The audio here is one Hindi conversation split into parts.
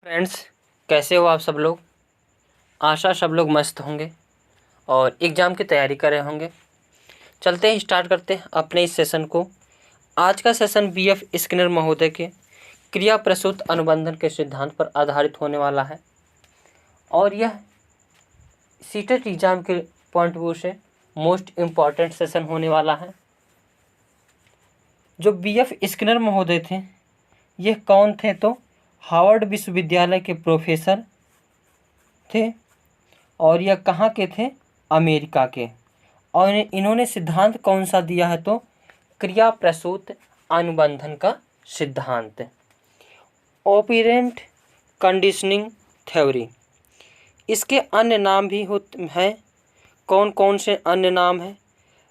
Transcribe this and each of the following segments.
फ्रेंड्स, कैसे हो आप सब लोग। आशा सब लोग मस्त होंगे और एग्ज़ाम की तैयारी कर रहे होंगे। चलते हैं, स्टार्ट करते हैं अपने इस सेशन को। आज का सेशन बीएफ स्किनर महोदय के क्रिया प्रसूत अनुबंधन के सिद्धांत पर आधारित होने वाला है और यह सीटेट एग्ज़ाम के पॉइंट ऑफ व्यू से मोस्ट इम्पॉर्टेंट सेशन होने वाला है। जो बीएफ स्किनर महोदय थे, ये कौन थे? तो हार्वर्ड विश्वविद्यालय के प्रोफेसर थे और यह कहाँ के थे? अमेरिका के। और इन्होंने सिद्धांत कौन सा दिया है? तो क्रिया प्रसूत अनुबंधन का सिद्धांत, ऑपरेंट कंडीशनिंग थ्योरी। इसके अन्य नाम भी हैं। कौन कौन से अन्य नाम हैं?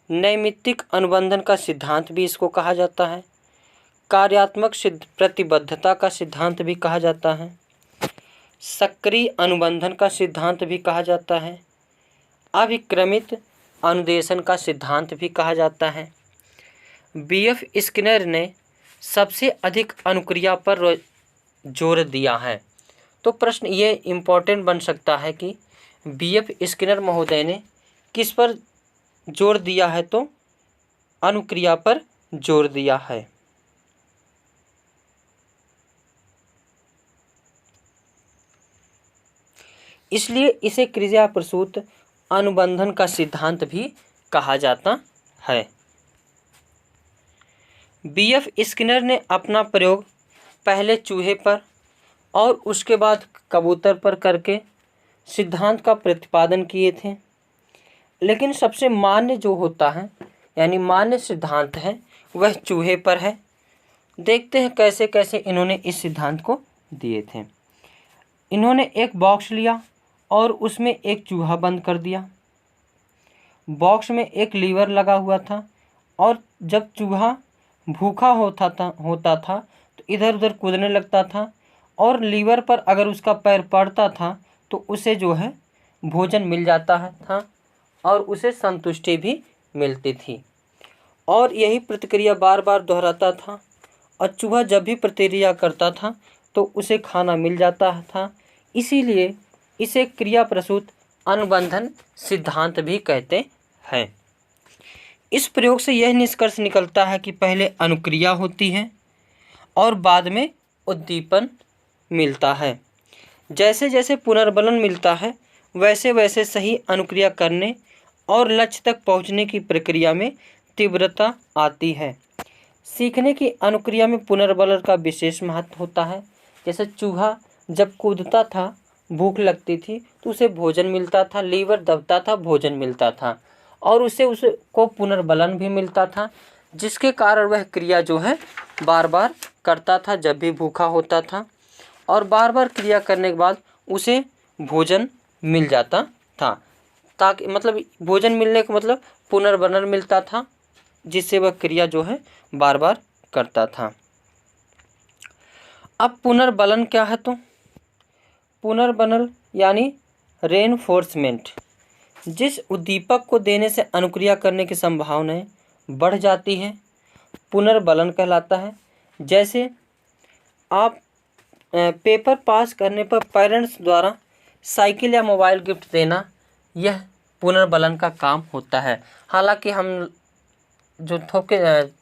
नैमित्तिक अनुबंधन का सिद्धांत भी इसको कहा जाता है, कार्यात्मक प्रतिबद्धता का सिद्धांत भी कहा जाता है, सक्रिय अनुबंधन का सिद्धांत भी कहा जाता है, अभिक्रमित अनुदेशन का सिद्धांत भी कहा जाता है। बीएफ स्किनर ने सबसे अधिक अनुक्रिया पर जोर दिया है। तो प्रश्न ये इम्पोर्टेंट बन सकता है कि बीएफ स्किनर महोदय ने किस पर जोर दिया है? तो अनुक्रिया पर जोर दिया है। इसलिए इसे क्रिया प्रसूत अनुबंधन का सिद्धांत भी कहा जाता है। बीएफ स्किनर ने अपना प्रयोग पहले चूहे पर और उसके बाद कबूतर पर करके सिद्धांत का प्रतिपादन किए थे, लेकिन सबसे मान्य जो होता है यानी मान्य सिद्धांत है वह चूहे पर है। देखते हैं कैसे कैसे इन्होंने इस सिद्धांत को दिए थे। इन्होंने एक बॉक्स लिया और उसमें एक चूहा बंद कर दिया। बॉक्स में एक लीवर लगा हुआ था और जब चूहा भूखा होता था तो इधर उधर कूदने लगता था और लीवर पर अगर उसका पैर पड़ता था तो उसे जो है भोजन मिल जाता था और उसे संतुष्टि भी मिलती थी। और यही प्रतिक्रिया बार बार दोहराता था और चूहा जब भी प्रतिक्रिया करता था तो उसे खाना मिल जाता था। इसीलिए इसे क्रिया प्रसूत अनुबंधन सिद्धांत भी कहते हैं। इस प्रयोग से यह निष्कर्ष निकलता है कि पहले अनुक्रिया होती है और बाद में उद्दीपन मिलता है। जैसे जैसे पुनर्बलन मिलता है वैसे वैसे सही अनुक्रिया करने और लक्ष्य तक पहुंचने की प्रक्रिया में तीव्रता आती है। सीखने की अनुक्रिया में पुनर्बलन का विशेष महत्व होता है। जैसे चूहा जब कूदता था, भूख लगती थी तो उसे भोजन मिलता था, लीवर दबता था, भोजन मिलता था और उसको पुनर्बलन भी मिलता था, जिसके कारण वह क्रिया जो है बार बार करता था जब भी भूखा होता था और बार बार क्रिया करने के बाद उसे भोजन मिल जाता था। ताकि मतलब भोजन मिलने का मतलब पुनर्बलन मिलता था, जिससे वह क्रिया जो है बार बार करता था। अब पुनर्बलन क्या है? तो पुनर्बलन यानी रेनफोर्समेंट, जिस उद्दीपक को देने से अनुक्रिया करने की संभावनाएं बढ़ जाती हैं, पुनर्बलन कहलाता है। जैसे आप पेपर पास करने पर पेरेंट्स द्वारा साइकिल या मोबाइल गिफ्ट देना, यह पुनर्बलन का काम होता है। हालांकि हम जो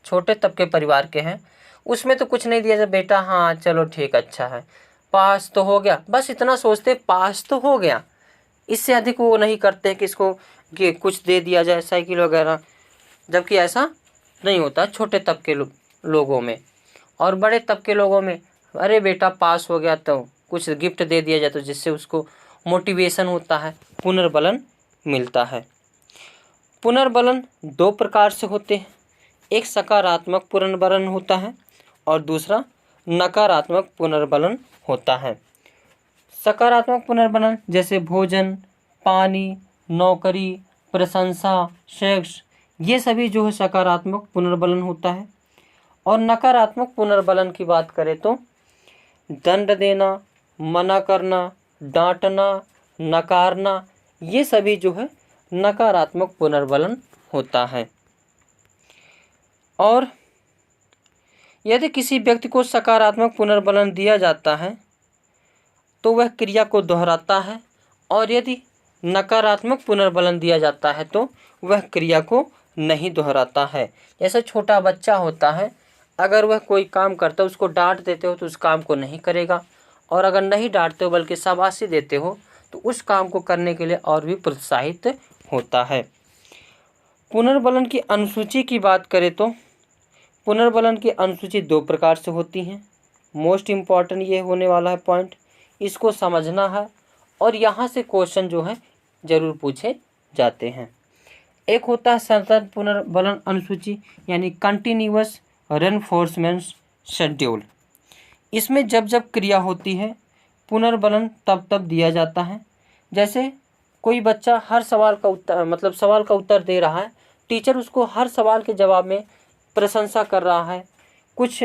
छोटे तबके परिवार के हैं उसमें तो कुछ नहीं दिया जाए, बेटा हाँ चलो ठीक अच्छा है, पास तो हो गया, बस इतना सोचते पास तो हो गया। इससे अधिक वो नहीं करते कि इसको कि कुछ दे दिया जाए साइकिल वगैरह, जबकि ऐसा नहीं होता छोटे तबके लोगों में। और बड़े तबके लोगों में अरे बेटा पास हो गया तो कुछ गिफ्ट दे दिया जाए, तो जिससे उसको मोटिवेशन होता है, पुनर्बलन मिलता है। पुनर्बलन दो प्रकार से होते हैं, एक सकारात्मक पुनर्बलन होता है और दूसरा नकारात्मक पुनर्बलन होता है। सकारात्मक पुनर्बलन जैसे भोजन, पानी, नौकरी, प्रशंसा, सेक्स, ये सभी जो है सकारात्मक पुनर्बलन होता है। और नकारात्मक पुनर्बलन की बात करें तो दंड देना, मना करना, डांटना, नकारना, ये सभी जो है नकारात्मक पुनर्बलन होता है। और यदि किसी व्यक्ति को सकारात्मक पुनर्बलन दिया जाता है तो वह क्रिया को दोहराता है, और यदि नकारात्मक पुनर्बलन दिया जाता है तो वह क्रिया को नहीं दोहराता है। जैसे छोटा बच्चा होता है, अगर वह कोई काम करता है, उसको डांट देते हो तो उस काम को नहीं करेगा, और अगर नहीं डांटते हो बल्कि शाबाशी देते हो तो उस काम को करने के लिए और भी प्रोत्साहित होता है। पुनर्बलन की अनुसूची की बात करें तो पुनर्बलन की अनुसूची 2 प्रकार से होती हैं। मोस्ट इम्पॉर्टेंट ये होने वाला है पॉइंट, इसको समझना है, और यहाँ से क्वेश्चन जो है ज़रूर पूछे जाते हैं। एक होता है सतत पुनर्बलन अनुसूची, यानी कंटिन्यूअस रेनफोर्समेंट शेड्यूल। इसमें जब जब क्रिया होती है पुनर्बलन तब तब दिया जाता है। जैसे कोई बच्चा हर सवाल का उत्तर सवाल का उत्तर दे रहा है, टीचर उसको हर सवाल के जवाब में प्रशंसा कर रहा है, कुछ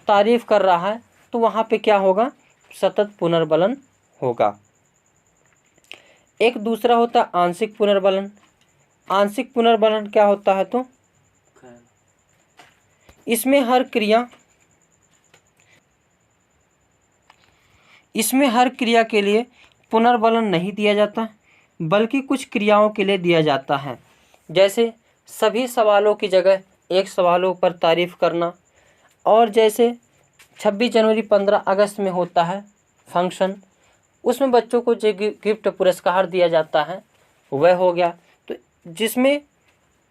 तारीफ कर रहा है, तो वहाँ पे क्या होगा, सतत पुनर्बलन होगा। एक दूसरा होता है आंशिक पुनर्बलन। आंशिक पुनर्बलन क्या होता है, तो इसमें हर क्रिया के लिए पुनर्बलन नहीं दिया जाता, बल्कि कुछ क्रियाओं के लिए दिया जाता है। जैसे सभी सवालों की जगह एक सवालों पर तारीफ करना, और जैसे 26 जनवरी 15 अगस्त में होता है फंक्शन, उसमें बच्चों को जो गिफ्ट पुरस्कार दिया जाता है वह हो गया। तो जिसमें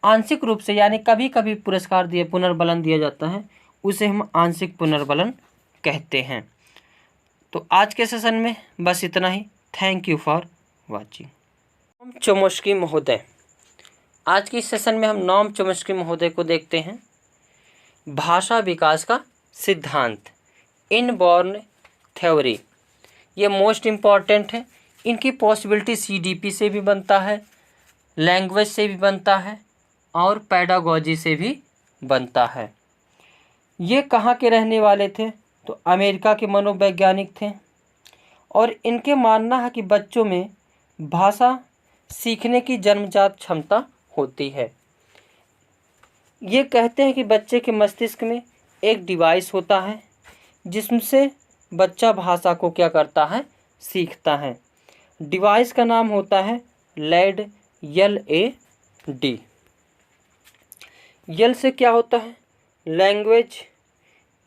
आंशिक रूप से यानी कभी कभी पुरस्कार दिए पुनर्बलन दिया जाता है, उसे हम आंशिक पुनर्बलन कहते हैं। तो आज के सेशन में बस इतना ही। Thank you for watching. Noam Chomsky महोदय। आज की सेशन में हम नोम चोम्स्की महोदय को देखते हैं। भाषा विकास का सिद्धांत, इनबॉर्न थ्योरी, ये मोस्ट इम्पॉर्टेंट है। इनकी पॉसिबिलिटी CDP से भी बनता है, लैंग्वेज से भी बनता है, और पैडागॉजी से भी बनता है। ये कहाँ के रहने वाले थे, तो अमेरिका के मनोवैज्ञानिक थे, और इनके मानना है कि बच्चों में भाषा सीखने की जन्मजात क्षमता होती है। ये कहते हैं कि बच्चे के मस्तिष्क में एक डिवाइस होता है जिससे बच्चा भाषा को क्या करता है, सीखता है। डिवाइस का नाम होता है लैड, LAD। यल से क्या होता है, लैंग्वेज,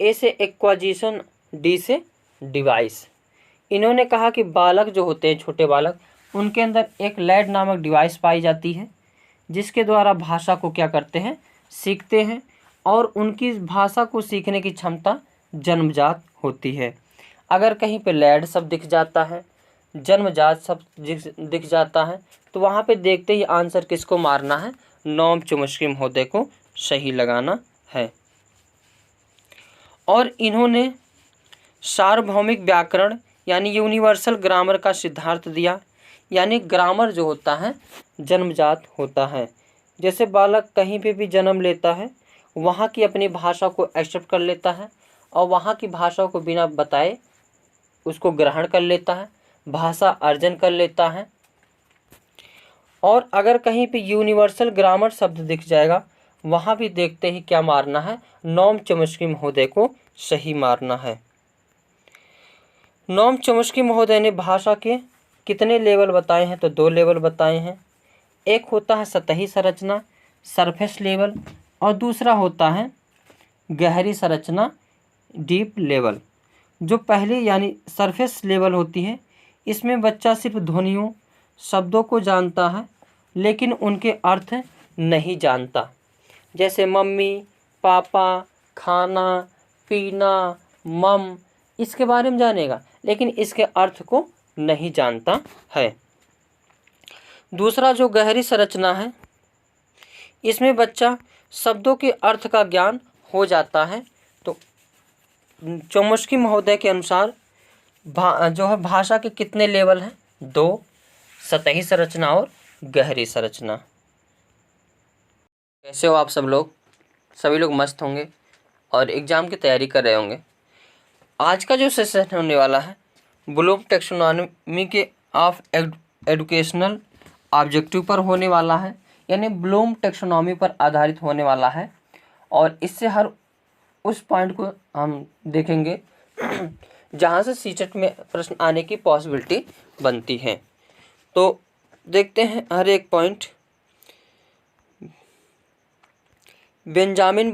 ए से एक्वाजिशन, D से डिवाइस। इन्होंने कहा कि बालक जो होते हैं, छोटे बालक, उनके अंदर एक लैड नामक डिवाइस पाई जाती है जिसके द्वारा भाषा को क्या करते हैं, सीखते हैं, और उनकी भाषा को सीखने की क्षमता जन्मजात होती है। अगर कहीं पे लैड शब्द दिख जाता है, जन्मजात शब्द दिख जाता है, तो वहाँ पे देखते ही आंसर किसको मारना है, नोम चोम्स्की महोदय को सही लगाना है। और इन्होंने सार्वभौमिक व्याकरण यानी यूनिवर्सल ग्रामर का सिद्धांत दिया, यानी ग्रामर जो होता है जन्मजात होता है। जैसे बालक कहीं पे भी जन्म लेता है, वहाँ की अपनी भाषा को एक्सेप्ट कर लेता है, और वहाँ की भाषा को बिना बताए उसको ग्रहण कर लेता है, भाषा अर्जन कर लेता है। और अगर कहीं पे यूनिवर्सल ग्रामर शब्द दिख जाएगा, वहाँ भी देखते ही क्या मारना है, नोम चोम्स्की महोदय को सही मारना है। नोम चोम्स्की महोदय ने भाषा के कितने लेवल बताए हैं, तो 2 लेवल बताए हैं। एक होता है सतही संरचना, सरफेस लेवल, और दूसरा होता है गहरी संरचना, डीप लेवल। जो पहली यानी सरफेस लेवल होती है, इसमें बच्चा सिर्फ ध्वनियों, शब्दों को जानता है, लेकिन उनके अर्थ नहीं जानता। जैसे मम्मी, पापा, खाना, पीना, मम, इसके बारे में जानेगा, लेकिन इसके अर्थ को नहीं जानता है। दूसरा जो गहरी संरचना है, इसमें बच्चा शब्दों के अर्थ का ज्ञान हो जाता है। तो चोम्स्की महोदय के अनुसार जो है भाषा के कितने लेवल हैं, 2, सतही संरचना और गहरी संरचना। कैसे हो आप सब लोग? सभी लोग मस्त होंगे और एग्ज़ाम की तैयारी कर रहे होंगे। आज का जो सेशन होने वाला है, ब्लूम टैक्सोनॉमी के ऑफ एजुकेशनल ऑब्जेक्टिव पर होने वाला है, यानी ब्लूम टैक्सोनॉमी पर आधारित होने वाला है। और इससे हर उस पॉइंट को हम देखेंगे जहाँ से सीटेट में प्रश्न आने की पॉसिबिलिटी बनती है। तो देखते हैं हर एक पॉइंट। बेंजामिन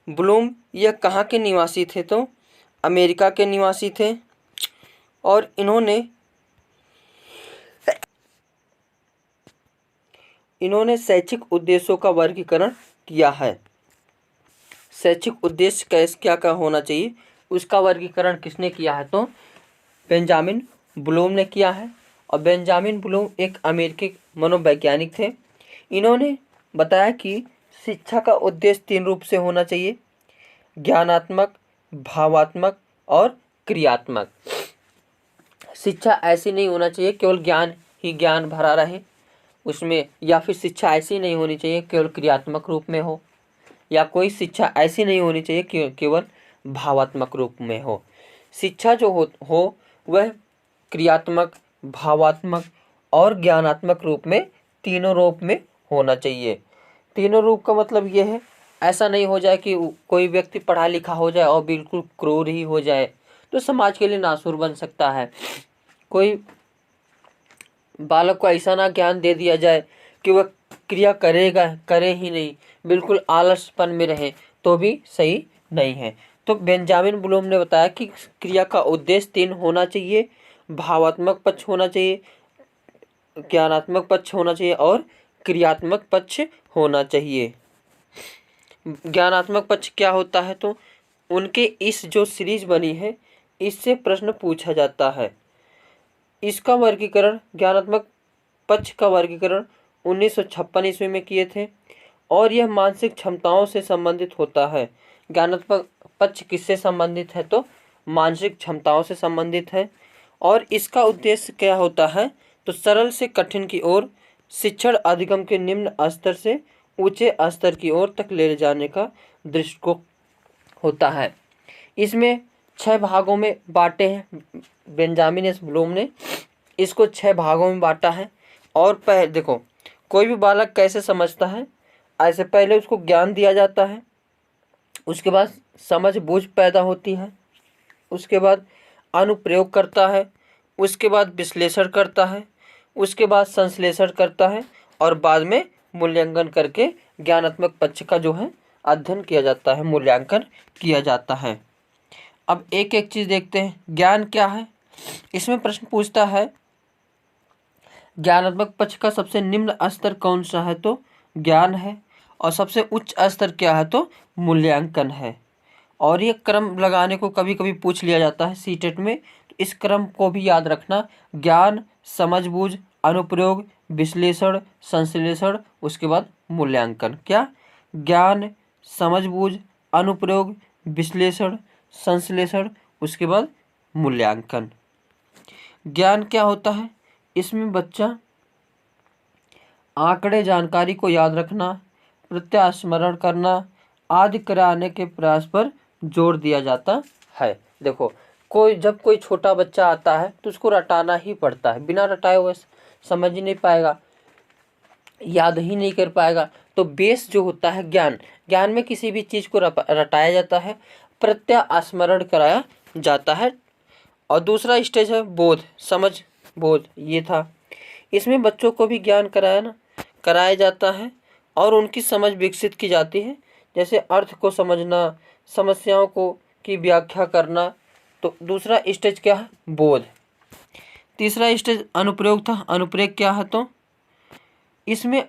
ब्लूम यह कहाँ के निवासी थे? तो अमेरिका के निवासी थे और इन्होंने शैक्षिक उद्देश्यों का वर्गीकरण किया है। शैक्षिक उद्देश्य क्या क्या होना चाहिए उसका वर्गीकरण किसने किया है? तो बेंजामिन ब्लूम ने किया है। और बेंजामिन ब्लूम एक अमेरिकी मनोवैज्ञानिक थे। इन्होंने बताया कि शिक्षा का उद्देश्य 3 रूप से होना चाहिए: ज्ञानात्मक, भावात्मक और क्रियात्मक। शिक्षा ऐसी नहीं होना चाहिए केवल ज्ञान ही ज्ञान भरा रहे उसमें, या फिर शिक्षा ऐसी नहीं होनी चाहिए केवल क्रियात्मक रूप में हो, या कोई शिक्षा ऐसी नहीं होनी चाहिए कि केवल भावात्मक रूप में हो। शिक्षा जो हो वह क्रियात्मक, भावात्मक और ज्ञानात्मक रूप में, तीनों रूप में होना चाहिए। तीनों रूप का मतलब यह है, ऐसा नहीं हो जाए कि कोई व्यक्ति पढ़ा लिखा हो जाए और बिल्कुल क्रूर ही हो जाए तो समाज के लिए नासूर बन सकता है। कोई बालक को ऐसा ना ज्ञान दे दिया जाए कि वह क्रिया करे ही नहीं, बिल्कुल आलसपन में रहे, तो भी सही नहीं है। तो बेंजामिन ब्लूम ने बताया कि क्रिया का उद्देश्य 3 होना चाहिए: भावात्मक पक्ष होना चाहिए, ज्ञानात्मक पक्ष होना चाहिए और क्रियात्मक पक्ष होना चाहिए। ज्ञानात्मक पक्ष क्या होता है? तो उनके इस जो सीरीज बनी है इससे प्रश्न पूछा जाता है। इसका वर्गीकरण, ज्ञानात्मक पक्ष का वर्गीकरण 1956 ईस्वी में किए थे और यह मानसिक क्षमताओं से संबंधित होता है। ज्ञानात्मक पक्ष किससे संबंधित है? तो मानसिक क्षमताओं से संबंधित है। और इसका उद्देश्य क्या होता है? तो सरल से कठिन की ओर, शिक्षण अधिगम के निम्न स्तर से ऊंचे स्तर की ओर तक ले जाने का दृष्टिकोण होता है। इसमें 6 भागों में बांटे हैं। बेंजामिन एस ब्लूम ने इसको 6 भागों में बांटा है। और देखो, कोई भी बालक कैसे समझता है, ऐसे पहले उसको ज्ञान दिया जाता है, उसके बाद समझ बूझ पैदा होती है, उसके बाद अनुप्रयोग करता है, उसके बाद विश्लेषण करता है, उसके बाद संश्लेषण करता है और बाद में मूल्यांकन करके ज्ञानात्मक पक्ष का जो है अध्ययन किया जाता है, मूल्यांकन किया जाता है। अब एक एक चीज़ देखते हैं। ज्ञान क्या है? इसमें प्रश्न पूछता है ज्ञानात्मक पक्ष का सबसे निम्न स्तर कौन सा है? तो ज्ञान है। और सबसे उच्च स्तर क्या है? तो मूल्यांकन है। और ये क्रम लगाने को कभी कभी पूछ लिया जाता है सीटेट में, तो इस क्रम को भी याद रखना: ज्ञान, समझबूझ, अनुप्रयोग, विश्लेषण, संश्लेषण, उसके बाद मूल्यांकन। क्या? ज्ञान, समझबूझ, अनुप्रयोग, विश्लेषण, संश्लेषण, उसके बाद मूल्यांकन। ज्ञान क्या होता है? इसमें बच्चा आंकड़े, जानकारी को याद रखना, प्रत्यास्मरण करना आदि कराने के प्रयास पर जोर दिया जाता है। देखो, जब कोई छोटा बच्चा आता है तो उसको रटाना ही पड़ता है, बिना रटाए हुए समझ ही नहीं पाएगा, याद ही नहीं कर पाएगा। तो बेस जो होता है ज्ञान में किसी भी चीज़ को रटाया जाता है, प्रत्यास्मरण कराया जाता है। और दूसरा स्टेज है बोध, समझ बोध, ये था। इसमें बच्चों को भी ज्ञान कराया जाता है और उनकी समझ विकसित की जाती है, जैसे अर्थ को समझना, समस्याओं की व्याख्या करना। तो दूसरा स्टेज क्या है? बोध। तीसरा स्टेज अनुप्रयोग था। अनुप्रयोग क्या है? तो इसमें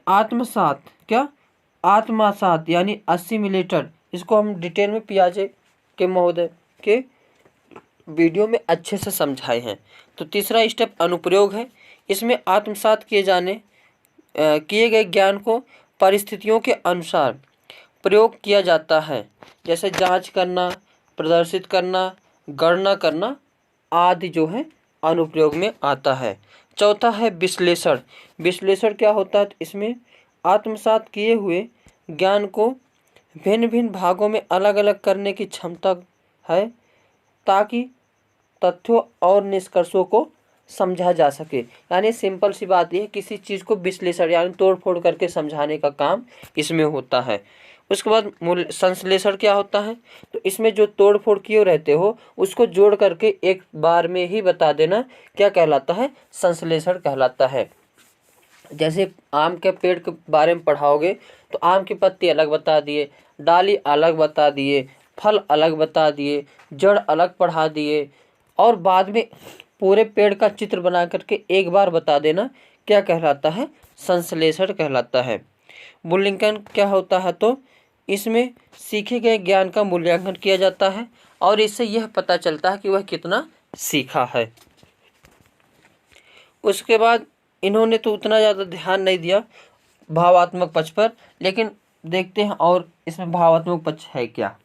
आत्मसात यानी असिमिलेटेड, इसको हम डिटेल में पियाजे के महोदय के वीडियो में अच्छे से समझाए हैं। तो तीसरा स्टेप अनुप्रयोग है। इसमें आत्मसात किए गए ज्ञान को परिस्थितियों के अनुसार प्रयोग किया जाता है, जैसे जांच करना, प्रदर्शित करना, गणना करना आदि जो है अनुप्रयोग में आता है। चौथा है विश्लेषण। विश्लेषण क्या होता है? इसमें आत्मसात किए हुए ज्ञान को भिन्न भिन्न भागों में अलग अलग करने की क्षमता है, ताकि तथ्यों और निष्कर्षों को समझा जा सके। यानी सिंपल सी बात यह है, किसी चीज़ को विश्लेषण यानी तोड़ फोड़ करके समझाने का काम इसमें होता है। उसके बाद मूल्य संश्लेषण क्या होता है, तो इसमें जो तोड़ फोड़ किए रहते हो उसको जोड़ करके एक बार में ही बता देना क्या कहलाता है, संश्लेषण कहलाता है। जैसे आम के पेड़ के बारे में पढ़ाओगे तो आम की पत्ती अलग बता दिए, डाली अलग बता दिए, फल अलग बता दिए, जड़ अलग पढ़ा दिए, और बाद में पूरे पेड़ का चित्र बना करके एक बार बता देना क्या कहलाता है, संश्लेषण कहलाता है। मूल्यांकन क्या होता है, तो इसमें सीखे गए ज्ञान का मूल्यांकन किया जाता है और इससे यह पता चलता है कि वह कितना सीखा है। उसके बाद इन्होंने तो उतना ज़्यादा ध्यान नहीं दिया भावात्मक पक्ष पर, लेकिन देखते हैं और इसमें भावात्मक पक्ष है क्या।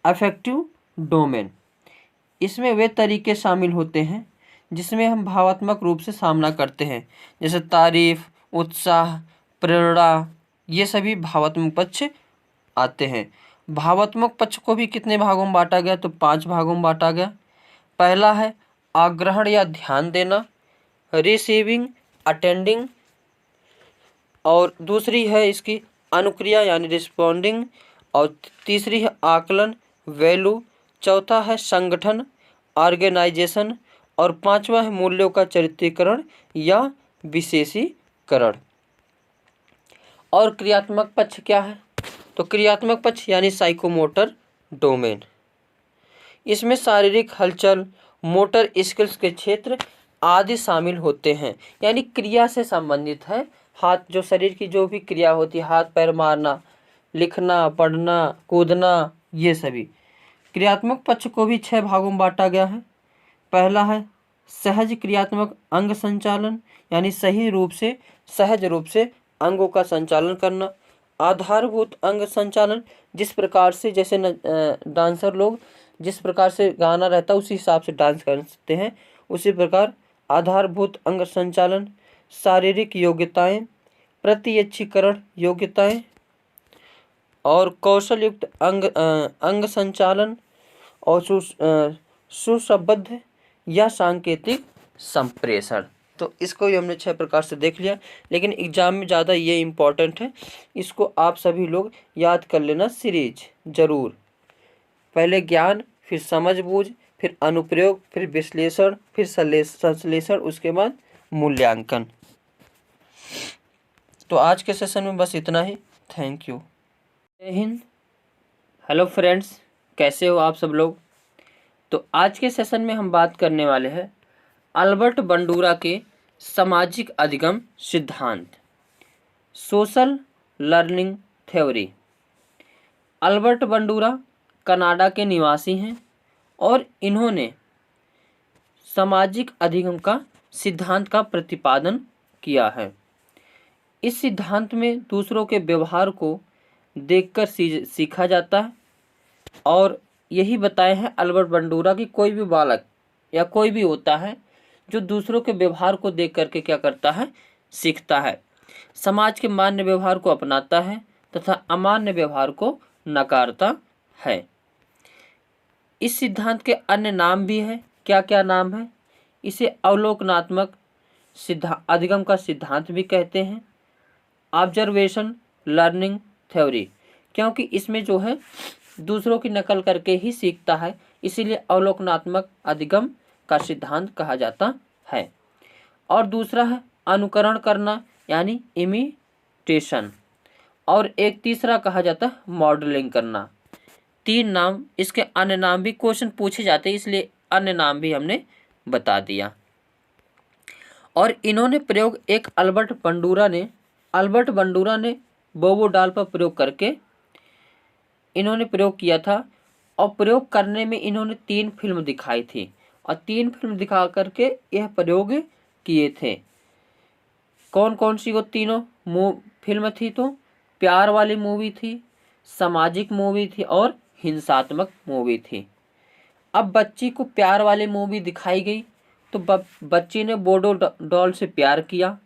अफेक्टिव डोमेन, इसमें वे तरीके शामिल होते हैं जिसमें हम भावात्मक रूप से सामना करते हैं, जैसे तारीफ, उत्साह, प्रेरणा, ये सभी भावात्मक पक्ष आते हैं। भावात्मक पक्ष को भी कितने भागों में बांटा गया, तो 5 भागों में बांटा गया। पहला है आग्रहण या ध्यान देना, रिसीविंग, अटेंडिंग, और दूसरी है इसकी अनुक्रिया यानी रिस्पॉन्डिंग, और तीसरी है आकलन, वैल्यू, चौथा है संगठन, ऑर्गेनाइजेशन, और पांचवा है मूल्यों का चरित्रीकरण या विशेषीकरण। और क्रियात्मक पक्ष क्या है, तो क्रियात्मक पक्ष यानी साइकोमोटर डोमेन, इसमें शारीरिक हलचल, मोटर स्किल्स के क्षेत्र आदि शामिल होते हैं, यानी क्रिया से संबंधित है। हाथ, जो शरीर की जो भी क्रिया होती है, हाथ पैर मारना, लिखना, पढ़ना, कूदना, ये सभी। क्रियात्मक पक्ष को भी 6 भागों में बांटा गया है। पहला है सहज क्रियात्मक अंग संचालन, यानी सही रूप से, सहज रूप से अंगों का संचालन करना। आधारभूत अंग संचालन, जिस प्रकार से जैसे डांसर लोग जिस प्रकार से गाना रहता है उसी हिसाब से डांस कर सकते हैं, उसी प्रकार आधारभूत अंग संचालन। शारीरिक योग्यताएं, प्रत्यक्षीकरण योग्यताएं, और कौशल युक्त अंग संचालन, और सुसंबद्ध या सांकेतिक संप्रेषण। तो इसको भी हमने 6 प्रकार से देख लिया, लेकिन एग्जाम में ज़्यादा ये इम्पोर्टेंट है, इसको आप सभी लोग याद कर लेना सीरीज जरूर। पहले ज्ञान, फिर समझ बूझ, फिर अनुप्रयोग, फिर विश्लेषण, फिर संश्लेषण, उसके बाद मूल्यांकन। तो आज के सेशन में बस इतना ही। Thank you. जय हिंद। हेलो फ्रेंड्स, कैसे हो आप सब लोग। तो आज के सेशन में हम बात करने वाले हैं अल्बर्ट बंडूरा के सामाजिक अधिगम सिद्धांत, social learning theory. Albert Bandura Canada के निवासी हैं और इन्होंने सामाजिक अधिगम का सिद्धांत का प्रतिपादन किया है। इस सिद्धांत में दूसरों के व्यवहार को देखकर सीखा जाता है, और यही बताए हैं अल्बर्ट बंडूरा कि कोई भी बालक या कोई भी होता है जो दूसरों के व्यवहार को देख करके क्या करता है, सीखता है, समाज के मान्य व्यवहार को अपनाता है तथा अमान्य व्यवहार को नकारता है। इस सिद्धांत के अन्य नाम भी हैं। क्या क्या नाम है, इसे अवलोकनात्मक अधिगम का सिद्धांत भी कहते हैं, ऑब्जर्वेशन लर्निंग थ्योरी, क्योंकि इसमें जो है दूसरों की नकल करके ही सीखता है, इसीलिए अवलोकनात्मक अधिगम का सिद्धांत कहा जाता है। और दूसरा है अनुकरण करना यानी इमिटेशन, और एक तीसरा कहा जाता है मॉडलिंग करना। 3 नाम, इसके अन्य नाम भी क्वेश्चन पूछे जाते हैं, इसलिए अन्य नाम भी हमने बता दिया। और इन्होंने प्रयोग एक अल्बर्ट बंडूरा ने बोबोडाल पर प्रयोग करके इन्होंने प्रयोग किया था, और प्रयोग करने में इन्होंने 3 फिल्म दिखाई थी, और 3 फिल्म दिखा करके यह प्रयोग किए थे। कौन कौन सी वो तीनों फिल्म थी, तो प्यार वाली मूवी थी, सामाजिक मूवी थी, और हिंसात्मक मूवी थी। अब बच्ची को प्यार वाली मूवी दिखाई गई तो बच्ची ने बोडो डॉल से प्यार किया,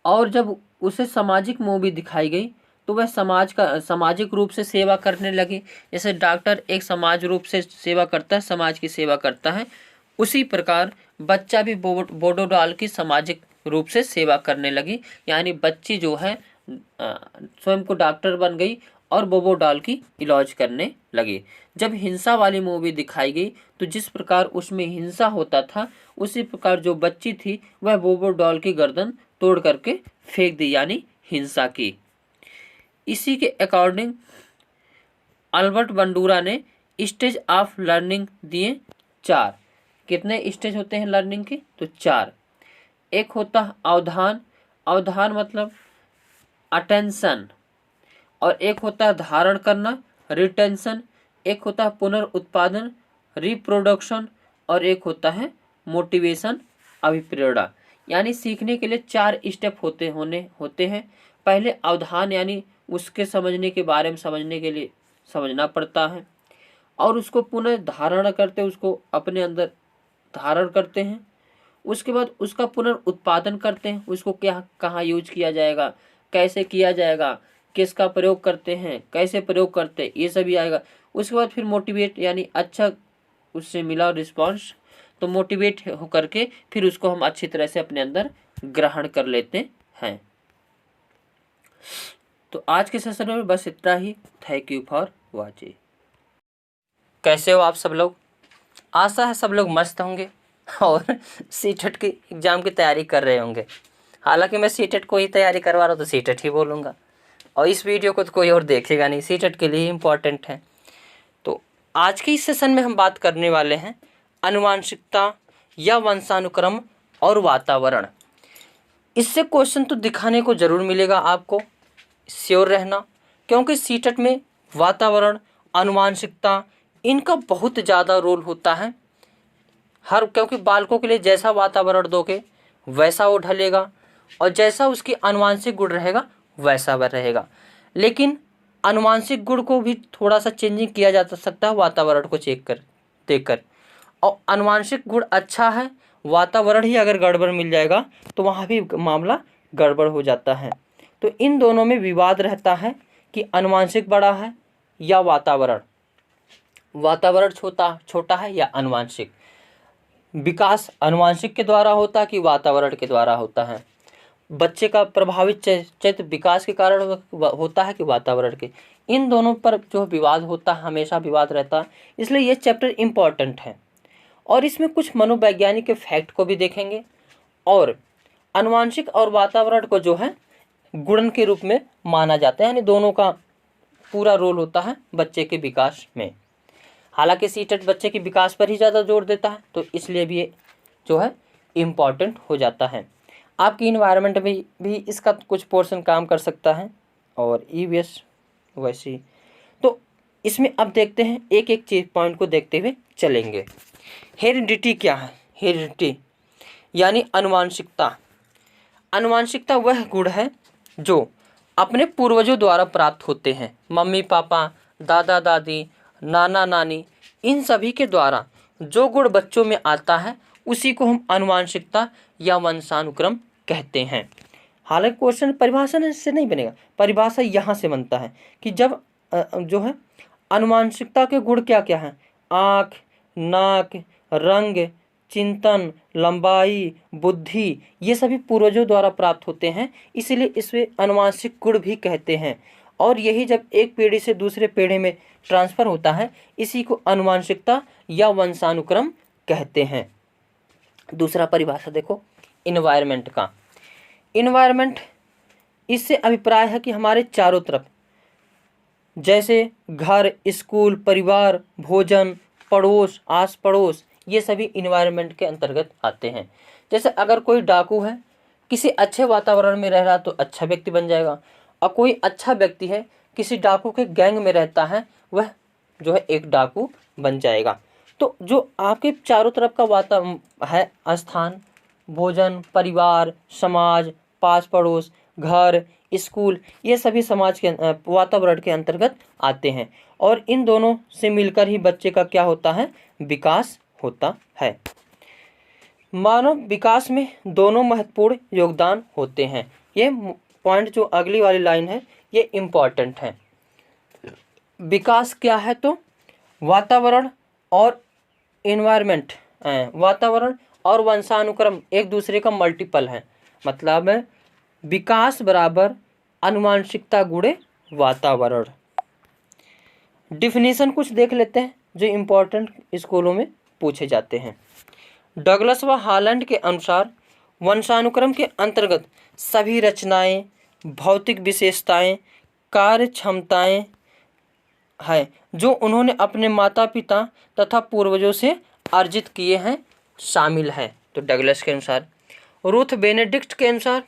और जब उसे सामाजिक मूवी दिखाई गई तो वह सामाजिक रूप से सेवा करने लगी। जैसे डॉक्टर एक समाज रूप से सेवा करता है, समाज की सेवा करता है, उसी प्रकार बच्चा भी बोडो डॉल की सामाजिक रूप से सेवा करने लगी, यानी बच्ची जो है स्वयं को डॉक्टर बन गई और बोबो डॉल की इलाज करने लगी। जब हिंसा वाली मूवी दिखाई गई तो जिस प्रकार उसमें हिंसा होता था उसी प्रकार जो बच्ची थी वह बोबो डॉल की गर्दन तोड़ करके फेंक दी, यानी हिंसा की। इसी के अकॉर्डिंग अल्बर्ट बंडूरा ने स्टेज ऑफ लर्निंग दिए 4। कितने स्टेज होते हैं लर्निंग के? तो 4। एक होता है अवधान, अवधान मतलब अटेंशन, और एक होता है धारण करना रिटेंशन, एक होता है पुनर्उत्पादन रिप्रोडक्शन, और एक होता है मोटिवेशन अभिप्रेरणा। यानी सीखने के लिए 4 स्टेप होते हैं। पहले अवधान यानी उसके समझने के बारे में समझने के लिए समझना पड़ता है, और उसको पुनः धारण करते, उसको अपने अंदर धारण करते हैं। उसके बाद उसका पुनर्उत्पादन करते हैं, उसको क्या कहाँ यूज किया जाएगा, कैसे किया जाएगा, किसका प्रयोग करते हैं, कैसे प्रयोग करते हैं, ये सभी आएगा। उसके बाद फिर मोटिवेट यानी अच्छा उससे मिला रिस्पांस तो मोटिवेट होकर के फिर उसको हम अच्छी तरह से अपने अंदर ग्रहण कर लेते हैं। तो आज के सेशन में बस इतना ही। Thank you for watching. कैसे हो आप सब लोग? आशा है सब लोग मस्त होंगे और सीटेट की एग्ज़ाम की तैयारी कर रहे होंगे। हालांकि मैं सीटेट को ही तैयारी करवा रहा हूँ तो सीटेट ही बोलूँगा, और इस वीडियो को तो कोई और देखेगा नहीं, सीटेट के लिए ही इम्पॉर्टेंट है। तो आज के इस सेशन में हम बात करने वाले हैं आनुवांशिकता या वंशानुक्रम और वातावरण। इससे क्वेश्चन तो दिखाने को ज़रूर मिलेगा आपको, श्योर रहना, क्योंकि सीटेट में वातावरण आनुवांशिकता इनका बहुत ज़्यादा रोल होता है। क्योंकि बालकों के लिए जैसा वातावरण दोगे वैसा वो ढलेगा, और जैसा उसकी आनुवांशिक गुण रहेगा वैसा वह रहेगा। लेकिन आनुवांशिक गुण को भी थोड़ा सा चेंजिंग किया जा सकता है वातावरण को देखकर। और आनुवांशिक गुण अच्छा है, वातावरण ही अगर गड़बड़ मिल जाएगा तो वहाँ भी मामला गड़बड़ हो जाता है। तो इन दोनों में विवाद रहता है कि आनुवांशिक बड़ा है या वातावरण छोटा है या आनुवांशिक। विकास आनुवांशिक के द्वारा होता है कि वातावरण के द्वारा होता है। बच्चे का प्रभावित चरित्र विकास के कारण होता है कि वातावरण के। इन दोनों पर जो विवाद होता है, हमेशा विवाद रहता है, इसलिए ये चैप्टर इम्पॉर्टेंट है। और इसमें कुछ मनोवैज्ञानिक फैक्ट को भी देखेंगे, और आनुवांशिक और वातावरण को जो है गुणन के रूप में माना जाता है, यानी दोनों का पूरा रोल होता है बच्चे के विकास में। हालांकि सीटेट बच्चे के विकास पर ही ज़्यादा जोर देता है, तो इसलिए भी ये जो है इम्पॉर्टेंट हो जाता है। आपकी इन्वायरमेंट में भी इसका कुछ पोर्शन काम कर सकता है, और ईवीएस वैसे ही। तो इसमें अब देखते हैं एक एक चीज पॉइंट को देखते हुए चलेंगे। हेरिडिटी क्या है? हेरिडिटी यानी आनुवांशिकता। आनुवांशिकता वह गुण है जो अपने पूर्वजों द्वारा प्राप्त होते हैं। मम्मी पापा, दादा दादी, नाना नानी, इन सभी के द्वारा जो गुण बच्चों में आता है उसी को हम आनुवांशिकता या वंशानुक्रम कहते हैं। हालांकि क्वेश्चन परिभाषा से नहीं बनेगा, परिभाषा यहाँ से बनता है कि जब जो है आनुवांशिकता के गुण क्या क्या हैं? आँख, नाक, रंग, चिंतन, लंबाई, बुद्धि, ये सभी पूर्वजों द्वारा प्राप्त होते हैं, इसीलिए इसे आनुवांशिक गुण भी कहते हैं। और यही जब एक पीढ़ी से दूसरे पीढ़ी में ट्रांसफ़र होता है, इसी को आनुवांशिकता या वंशानुक्रम कहते हैं। दूसरा परिभाषा देखो इन्वायरमेंट का। इन्वायरमेंट इससे अभिप्राय है कि हमारे चारों तरफ जैसे घर, स्कूल, परिवार, भोजन, पड़ोस, आस पड़ोस, ये सभी इन्वायरमेंट के अंतर्गत आते हैं। जैसे अगर कोई डाकू है, किसी अच्छे वातावरण में रह रहा तो अच्छा व्यक्ति बन जाएगा, और कोई अच्छा व्यक्ति है किसी डाकू के गैंग में रहता है, वह जो है एक डाकू बन जाएगा। तो जो आपके चारों तरफ का वातावरण है, स्थान, भोजन, परिवार, समाज, पास पड़ोस, घर, स्कूल, ये सभी समाज के वातावरण के अंतर्गत आते हैं, और इन दोनों से मिलकर ही बच्चे का क्या होता है? विकास होता है। मानव विकास में दोनों महत्वपूर्ण योगदान होते हैं। ये पॉइंट जो अगली वाली लाइन है ये इम्पॉर्टेंट है। विकास क्या है? तो वातावरण और इन्वायरमेंट, वातावरण और वंशानुक्रम एक दूसरे का मल्टीपल है। मतलब विकास बराबर अनुवांशिकता गुणे वातावरण। डिफिनीशन कुछ देख लेते हैं जो इम्पोर्टेंट स्कूलों में पूछे जाते हैं। डगलस व हॉलैंड के अनुसार वंशानुक्रम के अंतर्गत सभी रचनाएं, भौतिक विशेषताएं, कार्य क्षमताएं हैं जो उन्होंने अपने माता पिता तथा पूर्वजों से अर्जित किए हैं शामिल हैं। तो डगलस के अनुसार। रूथ बेनेडिक्ट के अनुसार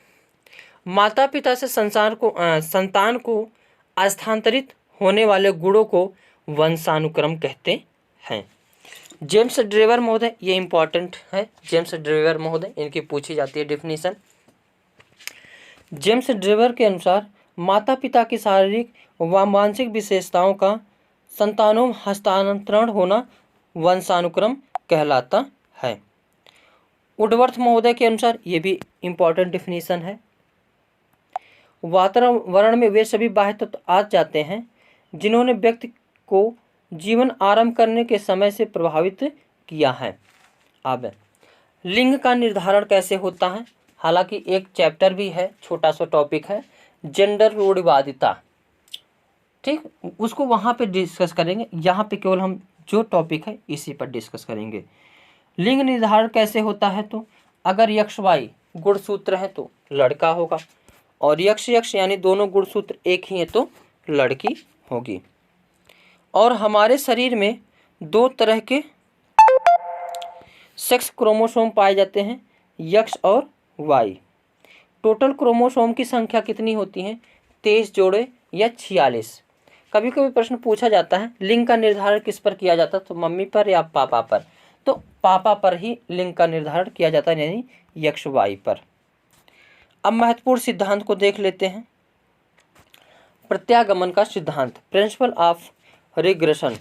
माता पिता से संतान को स्थानांतरित होने वाले गुणों को वंशानुक्रम कहते हैं। जेम्स ड्रेवर महोदय, ये इंपॉर्टेंट है, जेम्स ड्रेवर महोदय, इनकी पूछी जाती है डिफिनीशन। जेम्स ड्रेवर के अनुसार माता पिता की शारीरिक व मानसिक विशेषताओं का संतानों में हस्तांतरण होना वंशानुक्रम कहलाता है। वुडवर्थ महोदय के अनुसार ये भी इम्पॉर्टेंट डिफिनीशन है। वातावरण में वे सभी बाह्य तत्व आ जाते हैं जिन्होंने व्यक्ति को जीवन आरंभ करने के समय से प्रभावित किया है। अब लिंग का निर्धारण कैसे होता है, हालांकि एक चैप्टर भी है, छोटा सा टॉपिक है, जेंडर रूढ़िवादिता, ठीक, उसको वहाँ पे डिस्कस करेंगे। यहाँ पे केवल हम जो टॉपिक है इसी पर डिस्कस करेंगे। लिंग निर्धारण कैसे होता है, तो अगर यक्ष वाई गुणसूत्र है तो लड़का होगा, और यक्ष यक्ष यानी दोनों गुणसूत्र एक ही है तो लड़की होगी। और हमारे शरीर में 2 तरह के सेक्स क्रोमोसोम पाए जाते हैं, यक्ष और वाई। टोटल क्रोमोसोम की संख्या कितनी होती है, 23 जोड़े या 46। कभी कभी प्रश्न पूछा जाता है लिंग का निर्धारण किस पर किया जाता है, तो मम्मी पर या पापा पर, तो पापा पर ही लिंग का निर्धारण किया जाता है, यानी यक्ष वाई पर। अब महत्वपूर्ण सिद्धांत को देख लेते हैं। प्रत्यागमन का सिद्धांत, प्रिंसिपल ऑफ रिग्रेशन,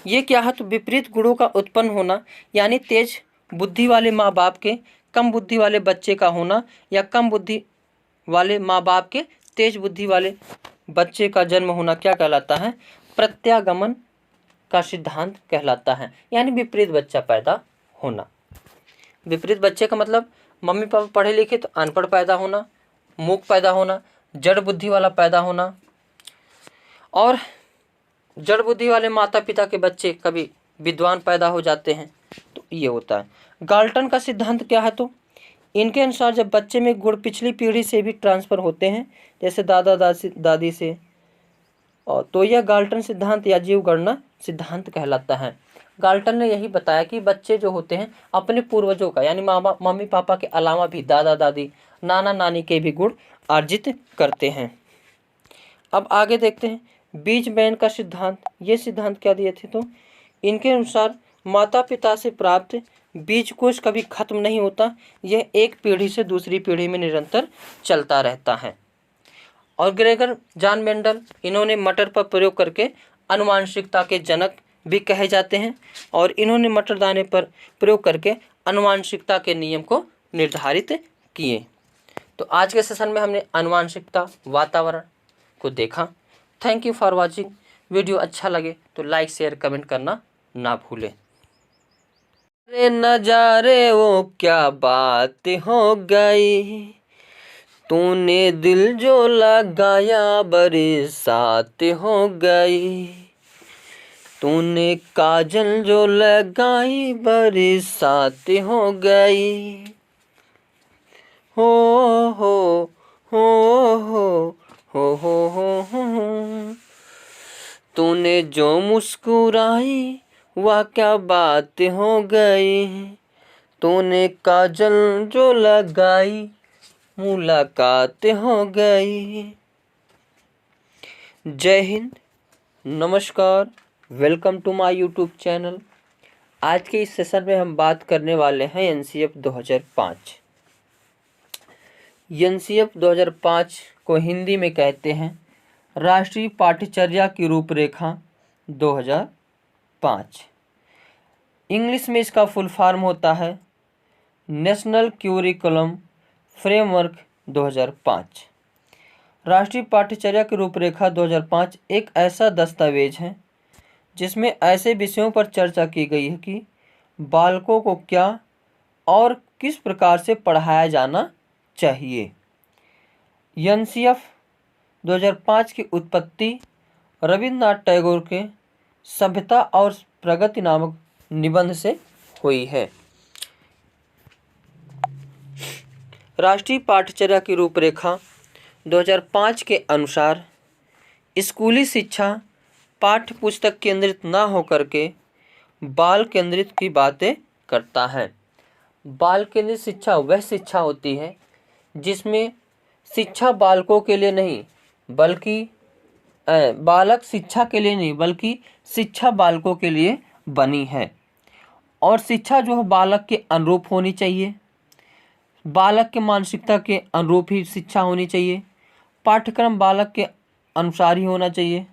ये क्या है, तो विपरीत गुणों का उत्पन्न होना, यानी तेज बुद्धि वाले माँ बाप के कम बुद्धि वाले बच्चे का होना, या कम बुद्धि वाले माँ बाप के तेज बुद्धि वाले बच्चे का जन्म होना क्या कहलाता है, प्रत्यागमन का सिद्धांत कहलाता है, यानी विपरीत बच्चा पैदा होना। विपरीत बच्चे का मतलब मम्मी पापा पढ़े लिखे तो अनपढ़ पैदा होना, मूक पैदा होना, जड़ बुद्धि वाला पैदा होना, और जड़ बुद्धि वाले माता पिता के बच्चे कभी विद्वान पैदा हो जाते हैं, तो ये होता है। गाल्टन का सिद्धांत क्या है, तो इनके अनुसार जब बच्चे में गुण पिछली पीढ़ी से भी ट्रांसफ़र होते हैं, जैसे दादा दादी से, और तो यह गाल्टन सिद्धांत या जीव गणना सिद्धांत कहलाता है। गाल्टन ने यही बताया कि बच्चे जो होते हैं अपने पूर्वजों का, यानी मम्मी पापा के अलावा भी दादा दादी नाना नानी के भी गुण अर्जित करते हैं। अब आगे देखते हैं बीज बैंक का सिद्धांत। ये सिद्धांत क्या दिए थे, तो इनके अनुसार माता पिता से प्राप्त बीज कोश कभी खत्म नहीं होता, यह एक पीढ़ी से दूसरी पीढ़ी में निरंतर चलता रहता है। और ग्रेगर जॉन मेंडल, इन्होंने मटर पर प्रयोग करके आनुवंशिकता के जनक भी कहे जाते हैं, और इन्होंने मटर दाने पर प्रयोग करके आनुवंशिकता के नियम को निर्धारित किए। तो आज के सेशन में हमने आनुवंशिकता वातावरण को देखा। Thank you for watching. Video अच्छा लगे तो लाइक शेयर कमेंट करना ना भूलें। अरे नजारे वो क्या बात हो गई, तूने दिल जो लगाया बरसात हो गई, तूने काजल जो लगाई बरसात हो गई, हो हो हो हो हो हो हो, तूने जो मुस्कुराई वह क्या बात हो गई, तूने काजल जो लगाई मुलाकात हो गई। जय हिंद, नमस्कार, welcome to my YouTube channel. आज के इस सेशन में हम बात करने वाले हैं एनसीएफ 2005। एनसीएफ 2005 को हिंदी में कहते हैं राष्ट्रीय पाठ्यचर्या की रूपरेखा 2005। इंग्लिश में इसका फुल फॉर्म होता है नेशनल क्यूरिकुलम फ्रेमवर्क 2005। राष्ट्रीय पाठ्यचर्या की रूपरेखा 2005 एक ऐसा दस्तावेज है जिसमें ऐसे विषयों पर चर्चा की गई है कि बालकों को क्या और किस प्रकार से पढ़ाया जाना चाहिए। एनसीएफ 2005 की उत्पत्ति रविन्द्रनाथ टैगोर के सभ्यता और प्रगति नामक निबंध से हुई है। राष्ट्रीय पाठ्यचर्या की रूपरेखा 2005 के अनुसार स्कूली शिक्षा पाठ्य पुस्तक केंद्रित न होकर के बाल केंद्रित की बातें करता है। बाल केंद्रित शिक्षा वह शिक्षा होती है जिसमें शिक्षा बालकों के लिए नहीं बल्कि बालक शिक्षा के लिए नहीं बल्कि शिक्षा बालकों के लिए बनी है। और शिक्षा जो है बालक के अनुरूप होनी चाहिए, बालक के मानसिकता के अनुरूप ही शिक्षा होनी चाहिए। पाठ्यक्रम बालक के अनुसार ही होना चाहिए।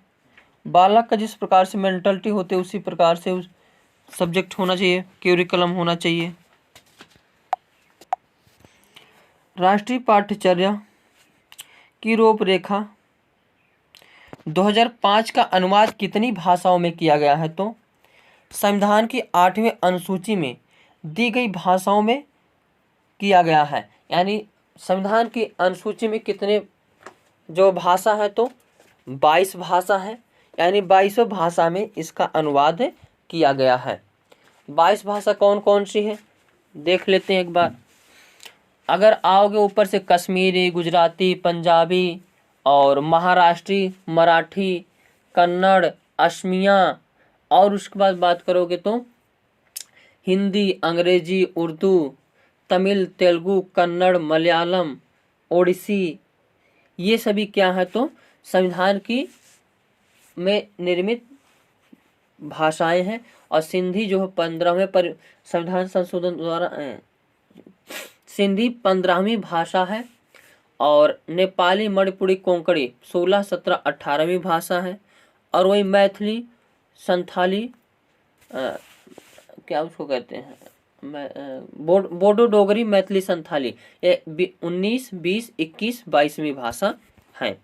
बालक का जिस प्रकार से मेंटलिटी होती है उसी प्रकार से उस सब्जेक्ट होना चाहिए, क्यूरिकुलम होना चाहिए। राष्ट्रीय पाठ्यचर्या की रूपरेखा 2005 का अनुवाद कितनी भाषाओं में किया गया है? तो संविधान की 8वीं अनुसूची में दी गई भाषाओं में किया गया है। यानी संविधान की अनुसूची में कितने जो भाषा है तो 22 भाषा है। यानी 22 भाषा में इसका अनुवाद किया गया है। 22 भाषा कौन कौन सी है देख लेते हैं एक बार। अगर आओगे ऊपर से कश्मीरी, गुजराती, पंजाबी और महाराष्ट्री, मराठी, कन्नड़, असमिया और उसके बाद बात करोगे तो हिंदी, अंग्रेजी, उर्दू, तमिल, तेलुगु, कन्नड़, मलयालम, ओडिसी, ये सभी क्या है तो संविधान की में निर्मित भाषाएं हैं। और सिंधी जो है 15वें पर संविधान संशोधन द्वारा सिंधी 15वीं भाषा है। और नेपाली, मणिपुरी, कोंकणी 16, 17, 18वीं भाषा है। और वही मैथिली, संथाली क्या उसको कहते हैं बोडो डोगरी, मैथिली, संथाली ये 19, 20, 21, 22वीं भाषा है।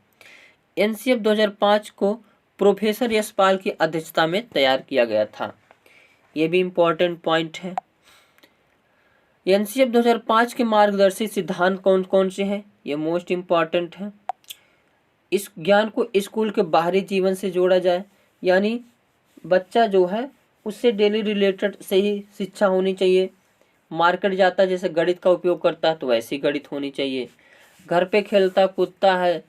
एनसीएफ 2005 को प्रोफेसर यशपाल की अध्यक्षता में तैयार किया गया था। ये भी इम्पोर्टेंट पॉइंट है। एनसीएफ 2005 के मार्गदर्शी सिद्धांत कौन कौन से हैं? ये मोस्ट इम्पॉर्टेंट है। इस ज्ञान को स्कूल के बाहरी जीवन से जोड़ा जाए। यानी बच्चा जो है उससे डेली रिलेटेड से ही शिक्षा होनी चाहिए। मार्केट जाता है जैसे गणित का उपयोग करता है तो वैसी गणित होनी चाहिए। घर पे खेलता कूदता है,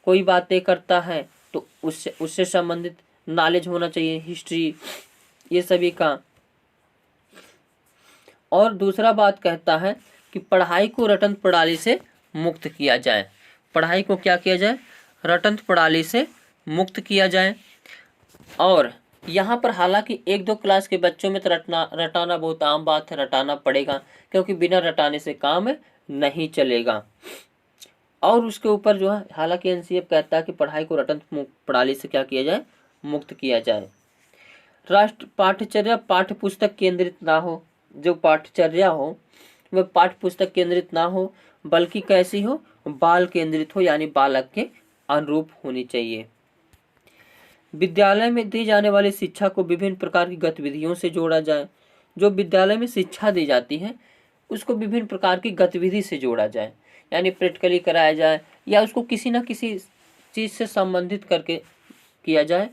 कोई बातें करता है तो उससे संबंधित नॉलेज होना चाहिए, हिस्ट्री ये सभी का। और दूसरा बात कहता है कि पढ़ाई को रटंत प्रणाली से मुक्त किया जाए। पढ़ाई को क्या किया जाए? रटंत प्रणाली से मुक्त किया जाए। और यहाँ पर हालांकि 1-2 क्लास के बच्चों में तो रटाना बहुत आम बात है, रटाना पड़ेगा क्योंकि बिना रटाने से काम नहीं चलेगा। और उसके ऊपर जो है हालांकि एनसीएफ कहता है कि पढ़ाई को रटंत प्रणाली से क्या किया जाए? मुक्त किया जाए। राष्ट्र पाठ्यचर्या पाठ्य पुस्तक केंद्रित ना हो। जो पाठ्यचर्या हो वह पाठ्य पुस्तक केंद्रित ना हो बल्कि कैसी हो? बाल केंद्रित हो, यानी बालक के अनुरूप होनी चाहिए। विद्यालय में दी जाने वाली शिक्षा को विभिन्न प्रकार की गतिविधियों से जोड़ा जाए। जो विद्यालय में शिक्षा दी जाती है उसको विभिन्न प्रकार की गतिविधि से जोड़ा जाए। यानी प्रैक्टिकली कराया जाए या उसको किसी न किसी चीज़ से संबंधित करके किया जाए।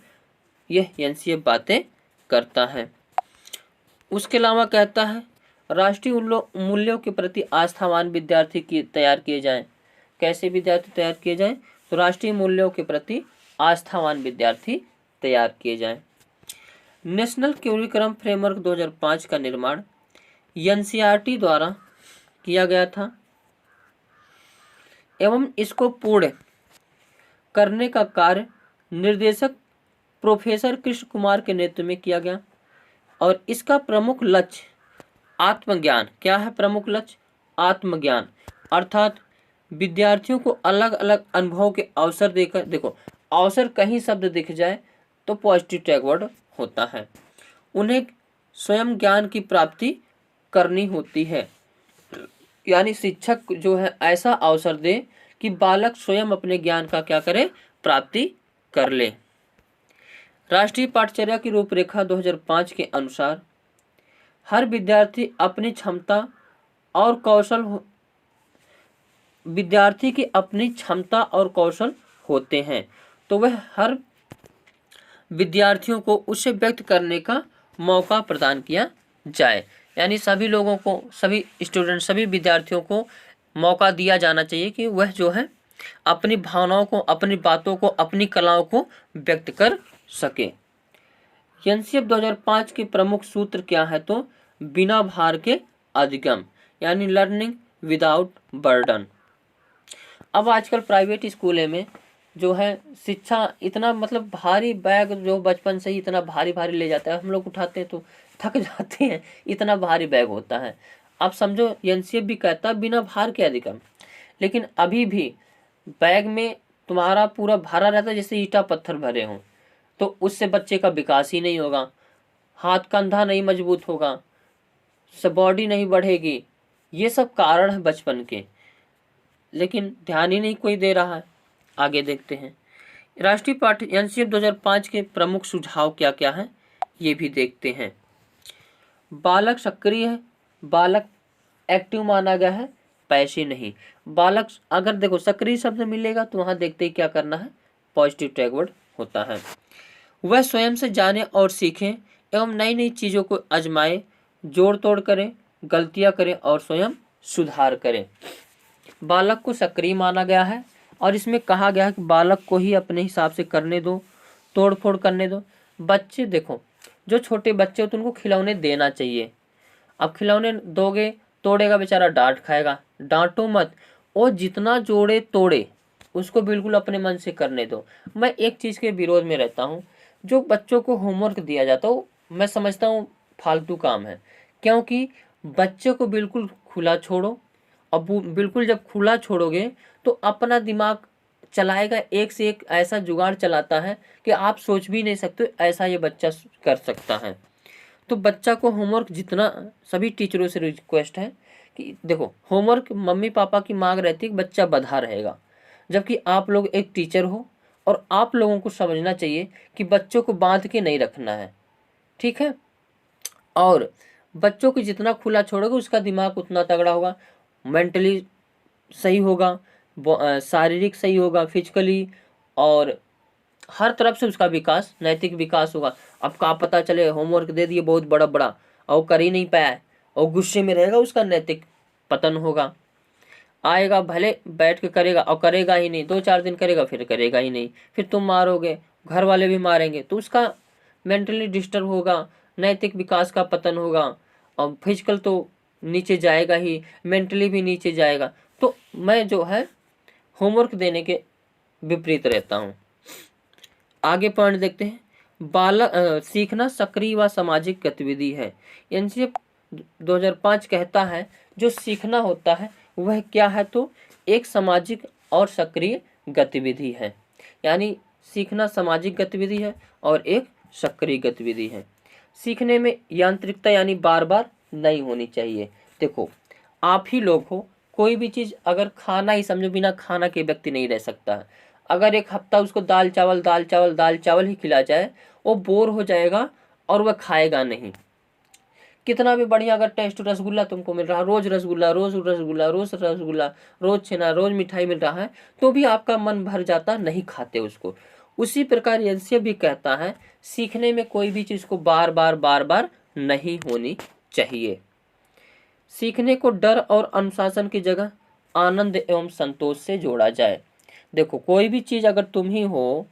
यह एनसीएफ बातें करता है। उसके अलावा कहता है राष्ट्रीय मूल्यों के प्रति आस्थावान विद्यार्थी की तैयार किए जाएं। कैसे विद्यार्थी तैयार किए जाएं? तो राष्ट्रीय मूल्यों के प्रति आस्थावान विद्यार्थी तैयार किए जाएं। नेशनल करिकुलम फ्रेमवर्क 2005 का निर्माण एनसीईआरटी द्वारा किया गया था एवं इसको पूर्ण करने का कार्य निर्देशक प्रोफेसर कृष्ण कुमार के नेतृत्व में किया गया। और इसका प्रमुख लक्ष्य आत्मज्ञान। क्या है प्रमुख लक्ष्य? आत्मज्ञान। अर्थात विद्यार्थियों को अलग अलग अनुभव के अवसर देकर, देखो अवसर कहीं शब्द दिख जाए तो पॉजिटिव टैग वर्ड होता है, उन्हें स्वयं ज्ञान की प्राप्ति करनी होती है। यानी शिक्षक जो है ऐसा अवसर दे कि बालक स्वयं अपने ज्ञान का क्या करे? प्राप्ति कर ले। राष्ट्रीय पाठ्यचर्या की रूपरेखा 2005 के अनुसार हर विद्यार्थी अपनी क्षमता और कौशल विद्यार्थी की अपनी क्षमता और कौशल होते हैं, तो वह हर विद्यार्थियों को उसे व्यक्त करने का मौका प्रदान किया जाए। यानी सभी लोगों को, सभी स्टूडेंट, सभी विद्यार्थियों को मौका दिया जाना चाहिए कि वह जो है अपनी भावनाओं को, अपनी बातों को, अपनी कलाओं को व्यक्त कर सके। एनसीएफ 2005 के प्रमुख सूत्र क्या है? तो बिना भार के अधिगम, यानी लर्निंग विदाउट बर्डन। अब आजकल प्राइवेट स्कूलों में जो है शिक्षा इतना मतलब भारी बैग जो बचपन से ही इतना भारी भारी ले जाता है, हम लोग उठाते हैं तो थक जाते हैं, इतना भारी बैग होता है। अब समझो एनसीएफ भी कहता है बिना भार के अधिगम, लेकिन अभी भी बैग में तुम्हारा पूरा भरा रहता है जैसे ईंटा पत्थर भरे हों, तो उससे बच्चे का विकास ही नहीं होगा, हाथ कंधा नहीं मजबूत होगा, बॉडी नहीं बढ़ेगी। ये सब कारण है बचपन के, लेकिन ध्यान ही नहीं कोई दे रहा है। आगे देखते हैं राष्ट्रीय पाठ्य एनसीएफ 2005 के प्रमुख सुझाव क्या क्या हैं, ये भी देखते हैं। बालक सक्रिय है, बालक एक्टिव माना गया है, पैसे नहीं। बालक अगर देखो सक्रिय शब्द मिलेगा तो वहाँ देखते ही क्या करना है, पॉजिटिव टैगवर्ड होता है। वह स्वयं से जाने और सीखें एवं नई नई चीज़ों को आजमाए, जोड़ तोड़ करें, गलतियां करें और स्वयं सुधार करें। बालक को सक्रिय माना गया है और इसमें कहा गया है कि बालक को ही अपने हिसाब से करने दो, तोड़ फोड़ करने दो। बच्चे देखो, जो छोटे बच्चे होते हैं उनको खिलौने देना चाहिए। अब खिलौने दोगे, तोड़ेगा बेचारा, डांट खाएगा, डांटो मत। और जितना जोड़े तोड़े उसको बिल्कुल अपने मन से करने दो। मैं एक चीज़ के विरोध में रहता हूँ, जो बच्चों को होमवर्क दिया जाता है मैं समझता हूँ फालतू काम है, क्योंकि बच्चे को बिल्कुल खुला छोड़ो। अब बिल्कुल जब खुला छोड़ोगे तो अपना दिमाग चलाएगा, एक से एक ऐसा जुगाड़ चलाता है कि आप सोच भी नहीं सकते ऐसा ये बच्चा कर सकता है। तो बच्चा को होमवर्क जितना, सभी टीचरों से रिक्वेस्ट है कि देखो होमवर्क मम्मी पापा की मांग रहती है कि बच्चा बधा रहेगा, जबकि आप लोग एक टीचर हो और आप लोगों को समझना चाहिए कि बच्चों को बांध के नहीं रखना है, ठीक है। और बच्चों को जितना खुला छोड़ोगे उसका दिमाग उतना तगड़ा होगा, मेंटली सही होगा, शारीरिक सही होगा, फिजिकली, और हर तरफ से उसका विकास, नैतिक विकास होगा। अब का पता चले होमवर्क दे दिए बहुत बड़ा बड़ा और कर ही नहीं पाया और गुस्से में रहेगा, उसका नैतिक पतन होगा। आएगा भले बैठ के करेगा और करेगा ही नहीं, 2-4 दिन करेगा फिर करेगा ही नहीं, फिर तुम मारोगे, घर वाले भी मारेंगे, तो उसका मेंटली डिस्टर्ब होगा, नैतिक विकास का पतन होगा और फिजिकल तो नीचे जाएगा ही, मेंटली भी नीचे जाएगा। तो मैं जो है होमवर्क देने के विपरीत रहता हूँ। आगे पॉइंट देखते हैं। बालक सीखना सक्रिय व सामाजिक गतिविधि है। एनसीएफ 2005 कहता है जो सीखना होता है वह क्या है, तो एक सामाजिक और सक्रिय गतिविधि है। यानी सीखना सामाजिक गतिविधि है और एक सक्रिय गतिविधि है। सीखने में यांत्रिकता यानी बार बार नहीं होनी चाहिए। देखो आप ही लोग हो, कोई भी चीज़ अगर खाना ही समझो, बिना खाना के व्यक्ति नहीं रह सकता है। अगर एक हफ्ता उसको दाल चावल दाल चावल दाल चावल ही खिला जाए, वो बोर हो जाएगा और वह खाएगा नहीं। कितना भी बढ़िया अगर टेस्ट रसगुल्ला तुमको मिल रहा है, रोज रसगुल्ला रोज रसगुल्ला रोज रसगुल्ला, रोज छेना, रोज मिठाई मिल रहा है, तो भी आपका मन भर जाता, नहीं खाते उसको। उसी प्रकार एनसीएफ भी कहता है सीखने में कोई भी चीज़ को बार बार नहीं होनी चाहिए। सीखने को डर और अनुशासन की जगह आनंद एवं संतोष से जोड़ा जाए। देखो कोई भी चीज़ अगर तुम ही हो,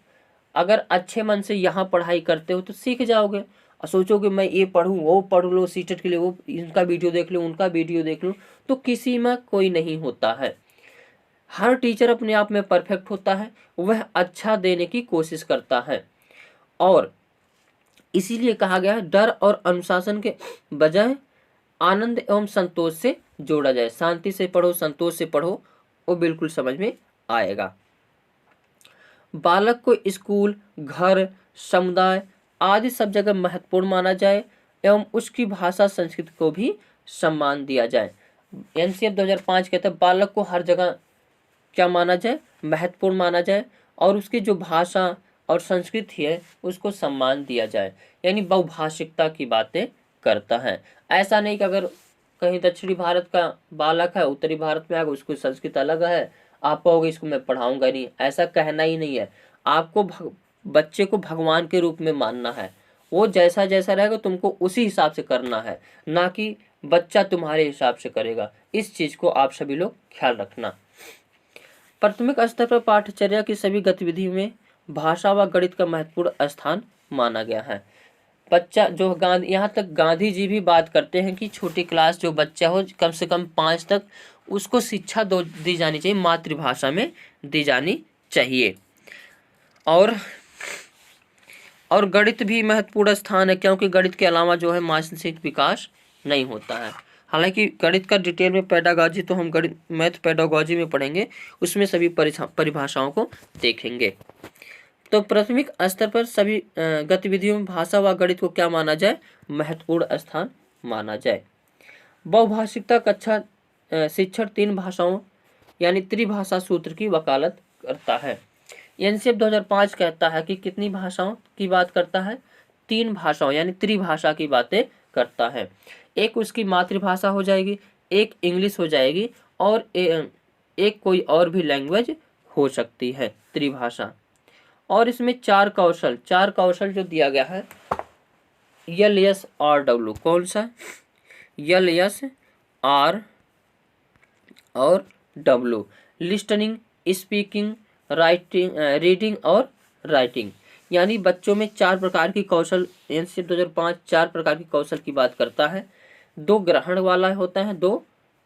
अगर अच्छे मन से यहाँ पढ़ाई करते हो तो सीख जाओगे, और सोचोगे मैं ये पढ़ूँ वो पढ़ लो, सीटेट के लिए वो इनका वीडियो देख लूँ उनका वीडियो देख लूँ, तो किसी में कोई नहीं होता है। हर टीचर अपने आप में परफेक्ट होता है, वह अच्छा देने की कोशिश करता है, और इसीलिए कहा गया है डर और अनुशासन के बजाय आनंद एवं संतोष से जोड़ा जाए। शांति से पढ़ो, संतोष से पढ़ो, वो बिल्कुल समझ में आएगा। बालक को स्कूल, घर, समुदाय आदि सब जगह महत्वपूर्ण माना जाए एवं उसकी भाषा संस्कृति को भी सम्मान दिया जाए। एनसीएफ 2005 कहता है बालक को हर जगह क्या माना जाए, महत्वपूर्ण माना जाए, और उसकी जो भाषा और संस्कृति है उसको सम्मान दिया जाए। यानी बहुभाषिकता की बातें करता है। ऐसा नहीं कि अगर कहीं दक्षिणी भारत का बालक है, उत्तरी भारत में आएगा, उसको संस्कृत अलग है, आप कहोगे इसको मैं पढ़ाऊंगा नहीं, ऐसा कहना ही नहीं है। आपको बच्चे को भगवान के रूप में मानना है, वो जैसा जैसा रहेगा तुमको उसी हिसाब से करना है, ना कि बच्चा तुम्हारे हिसाब से करेगा। इस चीज को आप सभी लोग ख्याल रखना। प्राथमिक स्तर पर पाठचर्या की सभी गतिविधि में भाषा व गणित का महत्वपूर्ण स्थान माना गया है। बच्चा जो गांधी, यहाँ तक गांधी जी भी बात करते हैं कि छोटी क्लास जो बच्चा हो कम से कम 5 तक उसको शिक्षा दी जानी चाहिए, मातृभाषा में दी जानी चाहिए। और गणित भी महत्वपूर्ण स्थान है, क्योंकि गणित के अलावा जो है मानसिक विकास नहीं होता है। हालांकि गणित का डिटेल में पेडागॉजी तो हम गणित मैथ पेडागॉजी में पढ़ेंगे, उसमें सभी परिभाषाओं को देखेंगे। तो प्राथमिक स्तर पर सभी गतिविधियों में भाषा व गणित को क्या माना जाए, महत्वपूर्ण स्थान माना जाए। बहुभाषिकता कक्षा शिक्षण 3 भाषाओं यानी त्रिभाषा सूत्र की वकालत करता है। एनसीएफ 2005 कहता है कि कितनी भाषाओं की बात करता है, 3 भाषाओं यानी त्रिभाषा की बातें करता है। एक उसकी मातृभाषा हो जाएगी, एक इंग्लिश हो जाएगी, और एक कोई और भी लैंग्वेज हो सकती है, त्रिभाषा। और इसमें 4 कौशल जो दिया गया है, LSRW, कौन सा, LSR और W, लिस्टनिंग, स्पीकिंग, रीडिंग और राइटिंग। यानी बच्चों में 4 प्रकार की कौशल, एनसीएफ 2005 4 प्रकार की कौशल की बात करता है। 2 ग्रहण वाला होता है, 2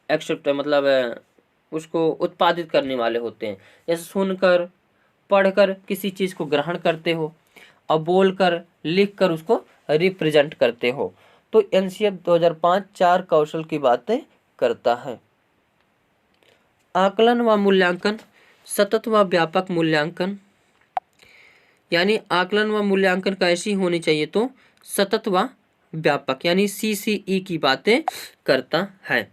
एक्सेप्ट मतलब उसको उत्पादित करने वाले होते हैं। जैसे सुनकर, पढ़कर किसी चीज़ को ग्रहण करते हो, और बोलकर, लिखकर उसको रिप्रेजेंट करते हो। तो एनसीएफ 2005 4 कौशल की बातें करता है। आकलन व मूल्यांकन, सतत व व्यापक मूल्यांकन, यानी आकलन व मूल्यांकन कैसी होनी चाहिए, तो सतत व व्यापक यानी CCE की बातें करता है।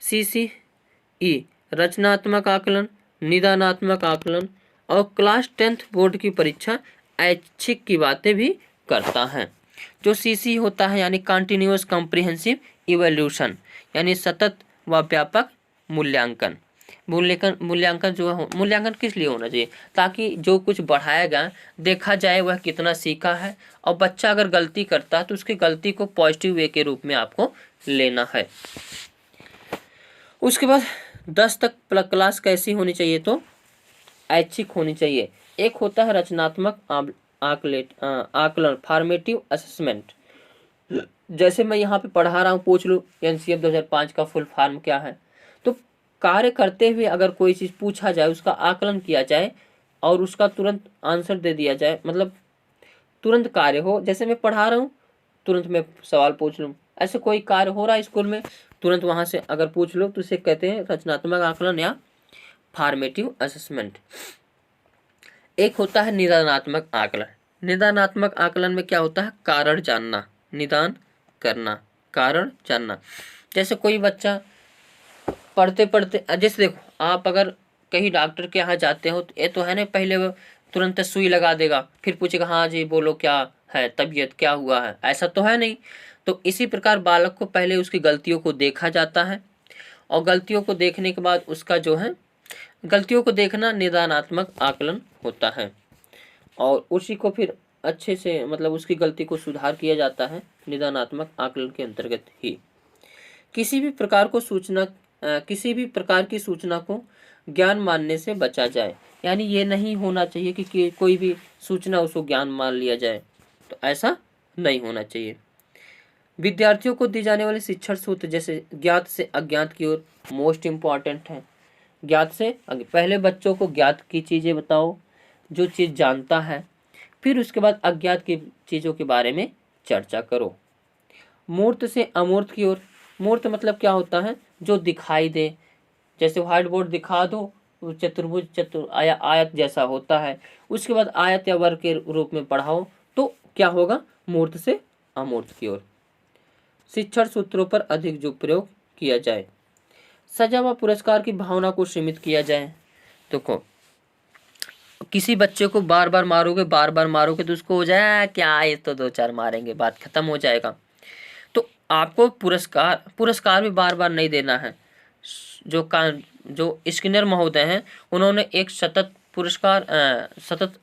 CCE रचनात्मक आकलन, निदानात्मक आकलन, और क्लास 10th बोर्ड की परीक्षा ऐच्छिक की बातें भी करता है। जो CC होता है यानी कंटिन्यूअस कॉम्प्रिहेंसिव इवैल्यूएशन, यानी सतत व व्यापक मूल्यांकन। मूल्यांकन जो है, मूल्यांकन किस लिए होना चाहिए, ताकि जो कुछ बढ़ाएगा देखा जाए वह कितना सीखा है, और बच्चा अगर गलती करता है तो उसकी गलती को पॉजिटिव वे के रूप में आपको लेना है। उसके बाद 10 तक क्लास कैसी होनी चाहिए, तो ऐच्छिक होनी चाहिए। एक होता है रचनात्मक आकलन, फॉर्मेटिव असेसमेंट। जैसे मैं यहाँ पे पढ़ा रहा हूँ, पूछ लूँ एनसीएफ 2005 का फुल फॉर्म क्या है, तो कार्य करते हुए अगर कोई चीज़ पूछा जाए, उसका आकलन किया जाए और उसका तुरंत आंसर दे दिया जाए, मतलब तुरंत कार्य हो। जैसे मैं पढ़ा रहा हूँ, तुरंत मैं सवाल पूछ लूँ, ऐसे कोई कार्य हो रहा है स्कूल में, तुरंत वहाँ से अगर पूछ लो तो इसे कहते हैं रचनात्मक आकलन या फॉर्मेटिव असेसमेंट। एक होता है निदानात्मक आकलन। निदानात्मक आकलन में क्या होता है, कारण जानना, निदान करना, कारण जानना। जैसे कोई बच्चा पढ़ते पढ़ते, जैसे देखो आप अगर कहीं डॉक्टर के यहाँ जाते हो तो ये तो है ना, पहले वो तुरंत सुई लगा देगा, फिर पूछेगा हाँ जी बोलो क्या है, तबीयत क्या हुआ है, ऐसा तो है नहीं। तो इसी प्रकार बालक को पहले उसकी गलतियों को देखा जाता है, और गलतियों को देखने के बाद उसका जो है, गलतियों को देखना निदानात्मक आकलन होता है, और उसी को फिर अच्छे से मतलब उसकी गलती को सुधार किया जाता है निदानात्मक आकलन के अंतर्गत ही। किसी भी प्रकार की सूचना को ज्ञान मानने से बचा जाए, यानी ये नहीं होना चाहिए कि कोई भी सूचना उसको ज्ञान मान लिया जाए, तो ऐसा नहीं होना चाहिए। विद्यार्थियों को दी जाने वाले शिक्षण सूत्र, जैसे ज्ञात से अज्ञात की ओर, मोस्ट इम्पॉर्टेंट है। ज्ञात से पहले बच्चों को ज्ञात की चीज़ें बताओ, जो चीज़ जानता है, फिर उसके बाद अज्ञात की चीज़ों के बारे में चर्चा करो। मूर्त से अमूर्त की ओर, मूर्त मतलब क्या होता है, जो दिखाई दे। जैसे व्हाइट बोर्ड दिखा दो, चतुर्भुज आयत जैसा होता है, उसके बाद आयत या वर्ग के रूप में पढ़ाओ, तो क्या होगा, मूर्त से अमूर्त की ओर। शिक्षण सूत्रों पर अधिक जो प्रयोग किया जाए। सजा व पुरस्कार की भावना को सीमित किया जाए। देखो किसी बच्चे को बार बार मारोगे तो उसको हो जाए क्या, ये तो 2-4 मारेंगे, बात खत्म हो जाएगा। तो आपको पुरस्कार भी बार बार नहीं देना है। जो स्किनर महोदय हैं उन्होंने एक सतत पुरस्कार सतत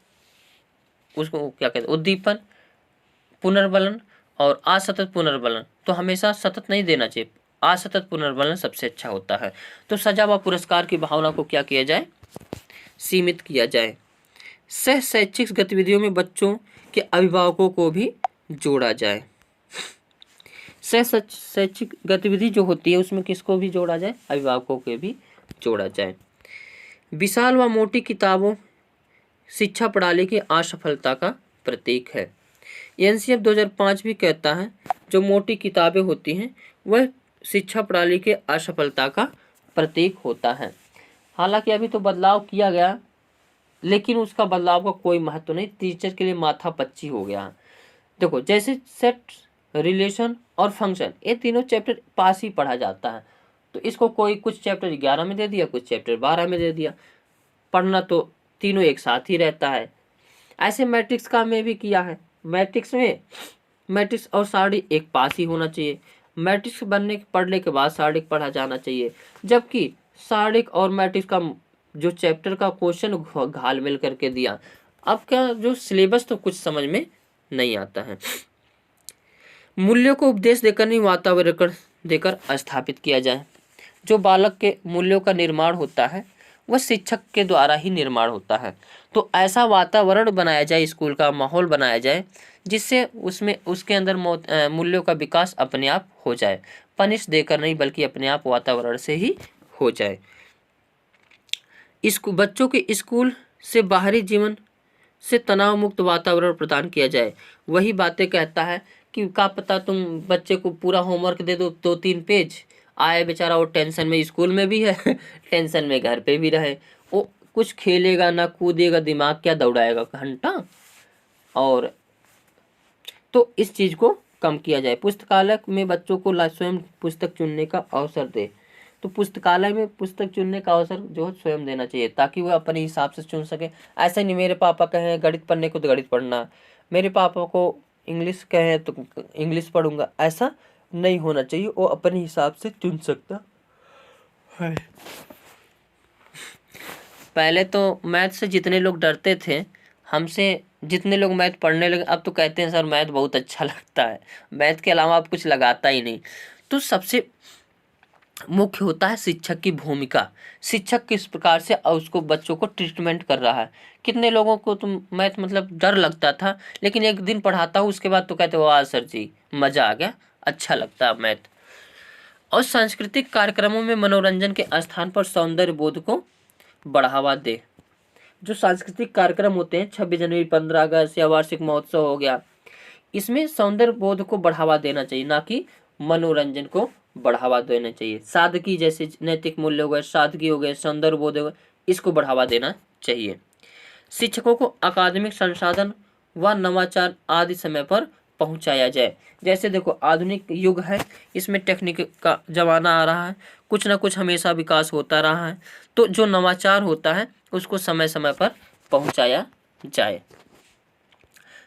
उसको क्या कहते हैं, उद्दीपन, पुनर्बलन और असतत पुनर्बलन, तो हमेशा सतत नहीं देना चाहिए, असतत पुनर्बलन सबसे अच्छा होता है। तो सजा व पुरस्कार की भावना को क्या किया जाए, सीमित किया जाए। सह शैक्षिक गतिविधियों में बच्चों के अभिभावकों को भी जोड़ा जाए। सह शैक्षिक गतिविधि जो होती है उसमें किसको भी जोड़ा जाए, अभिभावकों को भी जोड़ा जाए। विशाल व मोटी किताबों शिक्षा प्रणाली की असफलता का प्रतीक है। एनसीएफ 2005 भी कहता है जो मोटी किताबें होती हैं वह शिक्षा प्रणाली के असफलता का प्रतीक होता है। हालांकि अभी तो बदलाव किया गया, लेकिन उसका बदलाव का कोई महत्व नहीं, टीचर के लिए माथा पच्ची हो गया। देखो जैसे सेट, रिलेशन और फंक्शन, ये तीनों चैप्टर पास ही पढ़ा जाता है, तो इसको कोई कुछ चैप्टर 11 में दे दिया, कुछ चैप्टर 12 में दे दिया, पढ़ना तो तीनों एक साथ ही रहता है। ऐसे मैट्रिक्स का में भी किया है। मैट्रिक्स में मैट्रिक्स और सारणी एक पास ही होना चाहिए। मैट्रिक्स पढ़ने के बाद सारणी पढ़ा जाना चाहिए, जबकि सारणी और मैट्रिक्स का जो चैप्टर का क्वेश्चन घाल मिल करके दिया। अब क्या जो सिलेबस तो कुछ समझ में नहीं आता है। मूल्यों को उपदेश देकर नहीं, वातावरण देकर स्थापित किया जाए। जो बालक के मूल्यों का निर्माण होता है वह शिक्षक के द्वारा ही निर्माण होता है। तो ऐसा वातावरण बनाया जाए, स्कूल का माहौल बनाया जाए जिससे उसमें उसके अंदर मूल्यों का विकास अपने आप हो जाए, पनिश देकर नहीं बल्कि अपने आप वातावरण से ही हो जाए। बच्चों के स्कूल से बाहरी जीवन से तनाव मुक्त वातावरण प्रदान किया जाए। वही बातें कहता है कि क्या पता तुम बच्चे को पूरा होमवर्क दे दो 2-3 पेज, आए बेचारा वो टेंशन में स्कूल में भी है टेंशन में घर पे भी रहे, वो कुछ खेलेगा ना कूदेगा, दिमाग क्या दौड़ाएगा घंटा। और तो इस चीज़ को कम किया जाए। पुस्तकालय में बच्चों को स्वयं पुस्तक चुनने का अवसर दे। तो पुस्तकालय में पुस्तक चुनने का अवसर जो है स्वयं देना चाहिए, ताकि वह अपने हिसाब से चुन सके। ऐसा नहीं मेरे पापा कहें गणित पढ़ने को तो गणित पढ़ना, मेरे पापा को इंग्लिश कहें तो इंग्लिश पढ़ूंगा, ऐसा नहीं होना चाहिए। वो अपने हिसाब से चुन सकता है। पहले तो मैथ से जितने लोग डरते थे, हमसे जितने लोग मैथ पढ़ने लगे, अब तो कहते हैं सर मैथ बहुत अच्छा लगता है, मैथ के अलावा आप कुछ लगाता ही नहीं। तो सबसे मुख्य होता है शिक्षक की भूमिका। शिक्षक किस प्रकार से उसको बच्चों को ट्रीटमेंट कर रहा है। कितने लोगों को तो मैथ मतलब डर लगता था, लेकिन एक दिन पढ़ाता हूँ उसके बाद तो कहते वाह सर जी मज़ा आ गया, अच्छा लगता है मैथ। और सांस्कृतिक कार्यक्रमों में मनोरंजन के स्थान पर सौंदर्य बोध को बढ़ावा दे। जो सांस्कृतिक कार्यक्रम होते हैं 26 जनवरी, 15 अगस्त या वार्षिक महोत्सव हो गया, इसमें सौंदर्य बोध को बढ़ावा देना चाहिए, ना कि मनोरंजन को बढ़ावा देना चाहिए। सादगी जैसे नैतिक मूल्य हो गए, सादगी हो गए, सौंदर्य बोध हो गए, इसको बढ़ावा देना चाहिए। शिक्षकों को अकादमिक संसाधन व नवाचार आदि समय पर पहुंचाया जाए। जैसे देखो आधुनिक युग है, इसमें टेक्निक का जमाना आ रहा है, कुछ ना कुछ हमेशा विकास होता रहा है, तो जो नवाचार होता है उसको समय समय पर पहुंचाया जाए।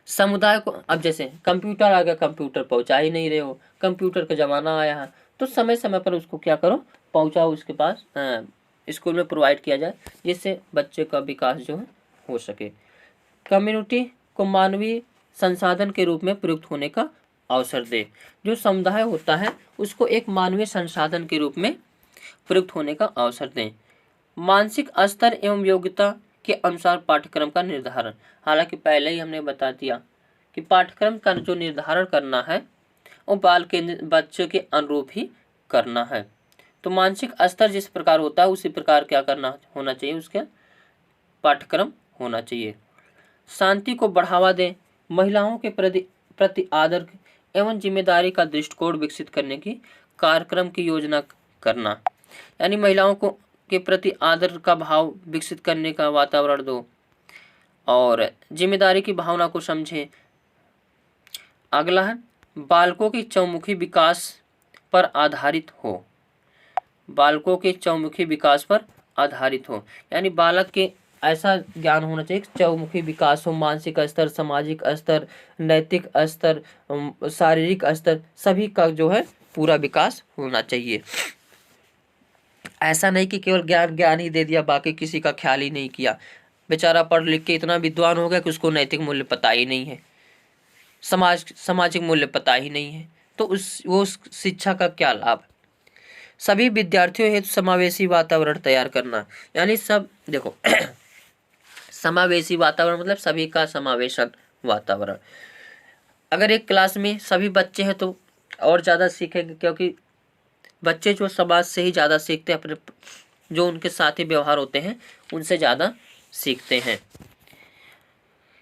समुदाय को, अब जैसे कंप्यूटर आ गया, कंप्यूटर पहुंचा ही नहीं रहे हो, कंप्यूटर का ज़माना आया है, तो समय समय पर उसको क्या करो, पहुंचाओ उसके पास, स्कूल में प्रोवाइड किया जाए, जिससे बच्चे का विकास जो है हो सके। कम्युनिटी को मानवीय संसाधन के रूप में प्रयुक्त होने का अवसर दे। जो समुदाय होता है उसको एक मानवीय संसाधन के रूप में प्रयुक्त होने का अवसर दें। मानसिक स्तर एवं योग्यता के अनुसार पाठ्यक्रम का निर्धारण। हालांकि पहले ही हमने बता दिया कि पाठ्यक्रम का जो निर्धारण करना है वो बच्चों के अनुरूप ही करना है। तो मानसिक स्तर जिस प्रकार होता है उसी प्रकार क्या करना होना चाहिए, उसके पाठ्यक्रम होना चाहिए। शांति को बढ़ावा दें। महिलाओं के प्रति आदर एवं जिम्मेदारी का दृष्टिकोण विकसित करने की कार्यक्रम की योजना करना, यानी महिलाओं को के प्रति आदर का भाव विकसित करने का वातावरण दो और जिम्मेदारी की भावना को समझें। अगला है बालकों के चौमुखी विकास पर आधारित हो। बालकों के चौमुखी विकास पर आधारित हो, यानी बालक के ऐसा ज्ञान होना चाहिए चौमुखी विकास हो, मानसिक स्तर, सामाजिक स्तर, नैतिक स्तर, शारीरिक स्तर, सभी का जो है पूरा विकास होना चाहिए। ऐसा नहीं कि केवल ज्ञान ज्ञान ही दे दिया, बाकी किसी का ख्याल ही नहीं किया। बेचारा पढ़ लिख के इतना विद्वान हो गया कि उसको नैतिक मूल्य पता ही नहीं है, सामाजिक मूल्य पता ही नहीं है, तो उस शिक्षा का क्या लाभ। सभी विद्यार्थियों हेतु समावेशी वातावरण तैयार करना, यानी सब देखो समावेशी वातावरण मतलब सभी का समावेशन वातावरण। अगर एक क्लास में सभी बच्चे हैं तो और ज़्यादा सीखेंगे, क्योंकि बच्चे जो समाज से ही ज़्यादा सीखते हैं, अपने जो उनके साथी व्यवहार होते हैं उनसे ज़्यादा सीखते हैं।